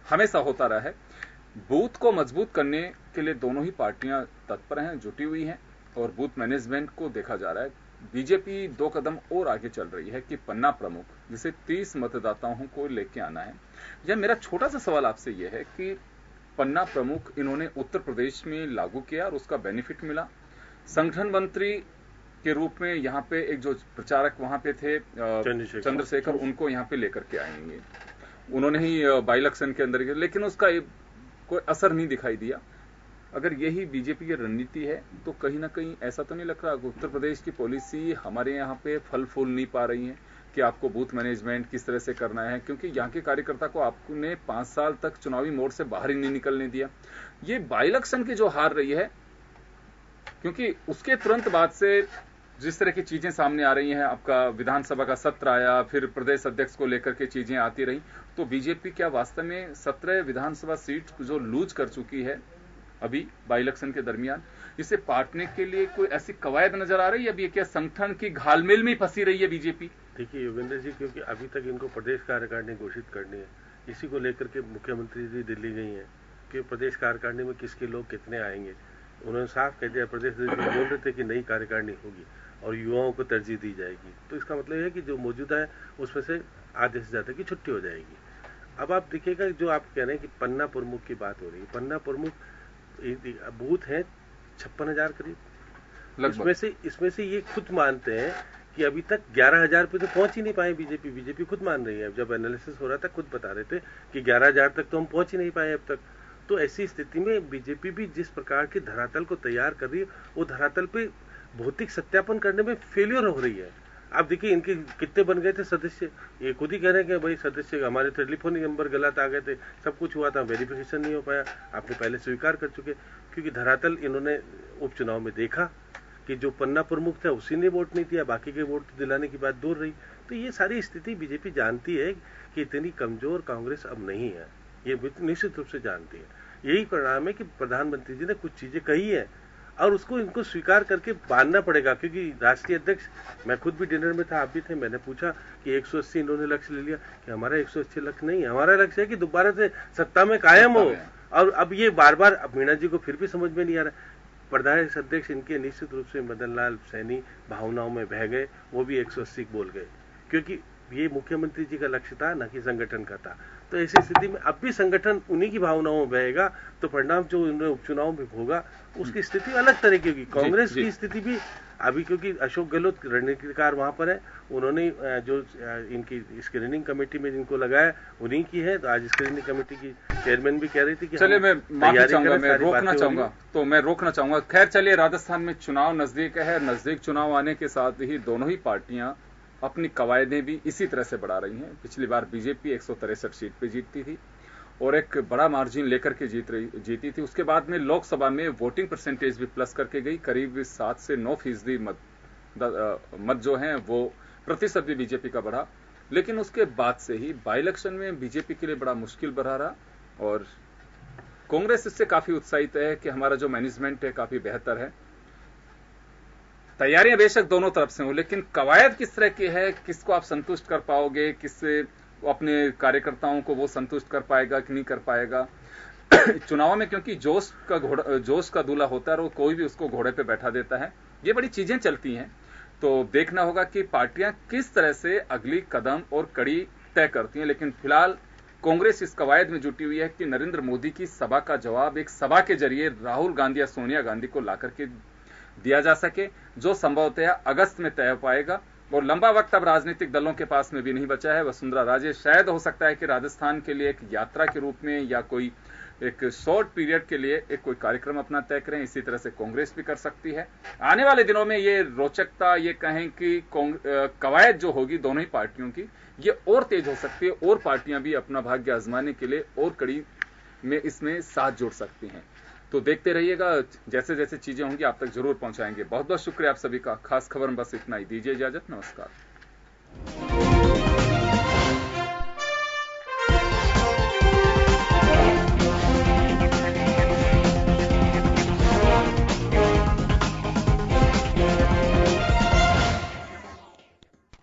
हमेशा होता रहा है। बूथ को मजबूत करने के लिए दोनों ही पार्टियां तत्पर हैं, जुटी हुई हैं, और बूथ मैनेजमेंट को देखा जा रहा है। बीजेपी 2 कदम और आगे चल रही है कि पन्ना प्रमुख, जिसे 30 मतदाताओं को लेके आना है। यह मेरा छोटा सा सवाल आपसे यह है कि पन्ना प्रमुख इन्होंने उत्तर प्रदेश में लागू किया और उसका बेनिफिट मिला। संगठन मंत्री के रूप में यहाँ पे एक जो प्रचारक वहां पे थे चंद्रशेखर, उनको यहाँ पे लेकर के आएंगे। उन्होंने ही बाई इलेक्शन के अंदर, लेकिन उसका कोई असर नहीं दिखाई दिया। अगर यही बीजेपी की रणनीति है तो कहीं ना कहीं ऐसा तो नहीं लग रहा कि उत्तर प्रदेश की पॉलिसी हमारे यहाँ पे फल फूल नहीं पा रही है कि आपको बूथ मैनेजमेंट किस तरह से करना है, क्योंकि यहाँ के कार्यकर्ता को आपने 5 साल तक चुनावी मोड़ से बाहर ही नहीं निकलने दिया। ये बाई इलेक्शन की जो हार रही है, क्योंकि उसके तुरंत बाद से जिस तरह की चीजें सामने आ रही हैं, आपका विधानसभा का सत्र आया, फिर प्रदेश अध्यक्ष को लेकर के चीजें आती रही, तो बीजेपी क्या वास्तव में 17 विधानसभा सीट जो लूज कर चुकी है अभी बाई इलेक्शन के दरमियान, इसे पाटने के लिए कोई ऐसी कवायद नजर आ रही है? अभी क्या संगठन की घालमेल में ही फंसी रही है बीजेपी? देखिए योगेंद्र जी, क्योंकि अभी तक इनको प्रदेश कार्यकारिणी घोषित करनी है, इसी को लेकर के मुख्यमंत्री जी दिल्ली गई हैं कि प्रदेश कार्यकारिणी में किसके लोग कितने आएंगे। उन्होंने साफ कह दिया, प्रदेश अध्यक्ष बोल रहे थे कि नई कार्यकारिणी होगी और युवाओं को तरजीह दी जाएगी। तो इसका मतलब है कि जो मौजूदा है उसमें से आधे से ज्यादा की छुट्टी हो जाएगी। अब आप देखिएगा, जो आप कह रहे हैं कि पन्ना प्रमुख की बात हो रही है, पन्ना प्रमुख बूथ हैं 56,000 करीब, लगभग। इसमें से ये खुद मानते हैं कि अभी तक 11,000 पे तो पहुंच ही नहीं पाए बीजेपी खुद मान रही है। जब एनालिसिस हो रहा था खुद बता रहे थे कि 11,000 तक तो हम पहुंच ही नहीं पाए अब तक। तो ऐसी स्थिति में बीजेपी भी जिस प्रकार की धरातल को तैयार कर रही है, वो धरातल पे भौतिक सत्यापन करने में फेलियर हो रही है। आप देखिए इनके कितने बन गए थे सदस्य, ये खुद ही कह रहे हैं कि भाई सदस्य हमारे टेलीफोनिक नंबर गलत आ गए थे, सब कुछ हुआ था, वेरिफिकेशन नहीं हो पाया। आपने पहले स्वीकार कर चुके, क्योंकि धरातल इन्होंने उपचुनाव में देखा कि जो पन्ना प्रमुख था उसी ने वोट नहीं दिया, बाकी के वोट दिलाने की बात दूर रही। तो ये सारी स्थिति बीजेपी जानती है कि इतनी कमजोर कांग्रेस अब नहीं है, ये निश्चित रूप से जानती है। यही परिणाम है कि प्रधानमंत्री जी ने कुछ चीजें कही है और उसको इनको स्वीकार करके मानना पड़ेगा। क्योंकि राष्ट्रीय अध्यक्ष, मैं खुद भी डिनर में था, आप भी थे, मैंने पूछा कि 180 इन्होंने लक्ष्य ले लिया, कि हमारा 180 लक्ष्य नहीं है, हमारा लक्ष्य है कि दोबारा से सत्ता में कायम हो। और अब ये बार बार, अब मीणा जी को फिर भी समझ में नहीं आ रहा। प्रदेश अध्यक्ष इनके निश्चित रूप से मदन लाल सैनी भावनाओं में बह गए, वो भी 180 बोल गए, क्योंकि ये मुख्यमंत्री जी का लक्ष्य था, न कि संगठन का था। तो ऐसी स्थिति में अब भी संगठन उन्हीं की भावनाओं में बहेगा, तो परिणाम जो उन्हें उपचुनाव में होगा उसकी स्थिति अलग तरह की होगी। कांग्रेस की स्थिति भी अभी, क्योंकि अशोक गहलोत रणनीतिकार वहां पर है, उन्होंने जो इनकी स्क्रीनिंग कमेटी में जिनको लगाया उन्हीं की है। तो आज स्क्रीनिंग कमेटी की चेयरमैन भी कह रही थी कि चलिए मैं माफी चाहूंगा, मैं रोकना चाहूंगा। खैर चलिए, राजस्थान में चुनाव नजदीक है, नजदीक चुनाव आने के साथ ही दोनों ही पार्टियां अपनी कवायदें भी इसी तरह से बढ़ा रही हैं। पिछली बार बीजेपी 163 सीट पे जीतती थी और एक बड़ा मार्जिन लेकर के जीती थी। उसके बाद में लोकसभा में वोटिंग परसेंटेज भी प्लस करके गई, करीब 7 से 9% मत जो हैं वो प्रतिशत भी बीजेपी का बढ़ा। लेकिन उसके बाद से ही बाई इलेक्शन में बीजेपी के लिए बड़ा मुश्किल बढ़ा रहा और कांग्रेस इससे काफी उत्साहित है कि हमारा जो मैनेजमेंट है काफी बेहतर है। तैयारियां बेशक दोनों तरफ से हो, लेकिन कवायद किस तरह की है, किसको आप संतुष्ट कर पाओगे, किससे अपने कार्यकर्ताओं को वो संतुष्ट कर पाएगा कि नहीं कर पाएगा। चुनाव में क्योंकि जोश का दूल्हा होता है और कोई भी उसको घोड़े पे बैठा देता है, ये बड़ी चीजें चलती हैं। तो देखना होगा कि पार्टियां किस तरह से अगली कदम और कड़ी तय करती हैं। लेकिन फिलहाल कांग्रेस इस कवायद में जुटी हुई है कि नरेंद्र मोदी की सभा का जवाब एक सभा के जरिए राहुल गांधी या सोनिया गांधी को लाकर के दिया जा सके, जो संभवतः अगस्त में तय हो पाएगा। और लंबा वक्त अब राजनीतिक दलों के पास में भी नहीं बचा है। वसुंधरा राजे शायद हो सकता है कि राजस्थान के लिए एक यात्रा के रूप में या कोई एक शॉर्ट पीरियड के लिए एक कोई कार्यक्रम अपना तय करें। इसी तरह से कांग्रेस भी कर सकती है। आने वाले दिनों में ये रोचकता, ये कहें कि कवायद जो होगी दोनों ही पार्टियों की, ये और तेज हो सकती है और पार्टियां भी अपना भाग्य आजमाने के लिए और कड़ी में इसमें साथ जोड़ सकती हैं। तो देखते रहिएगा, जैसे जैसे चीजें होंगी आप तक जरूर पहुंचाएंगे। बहुत बहुत शुक्रिया आप सभी का। खास खबर में बस इतना ही, दीजिए इजाजत, नमस्कार।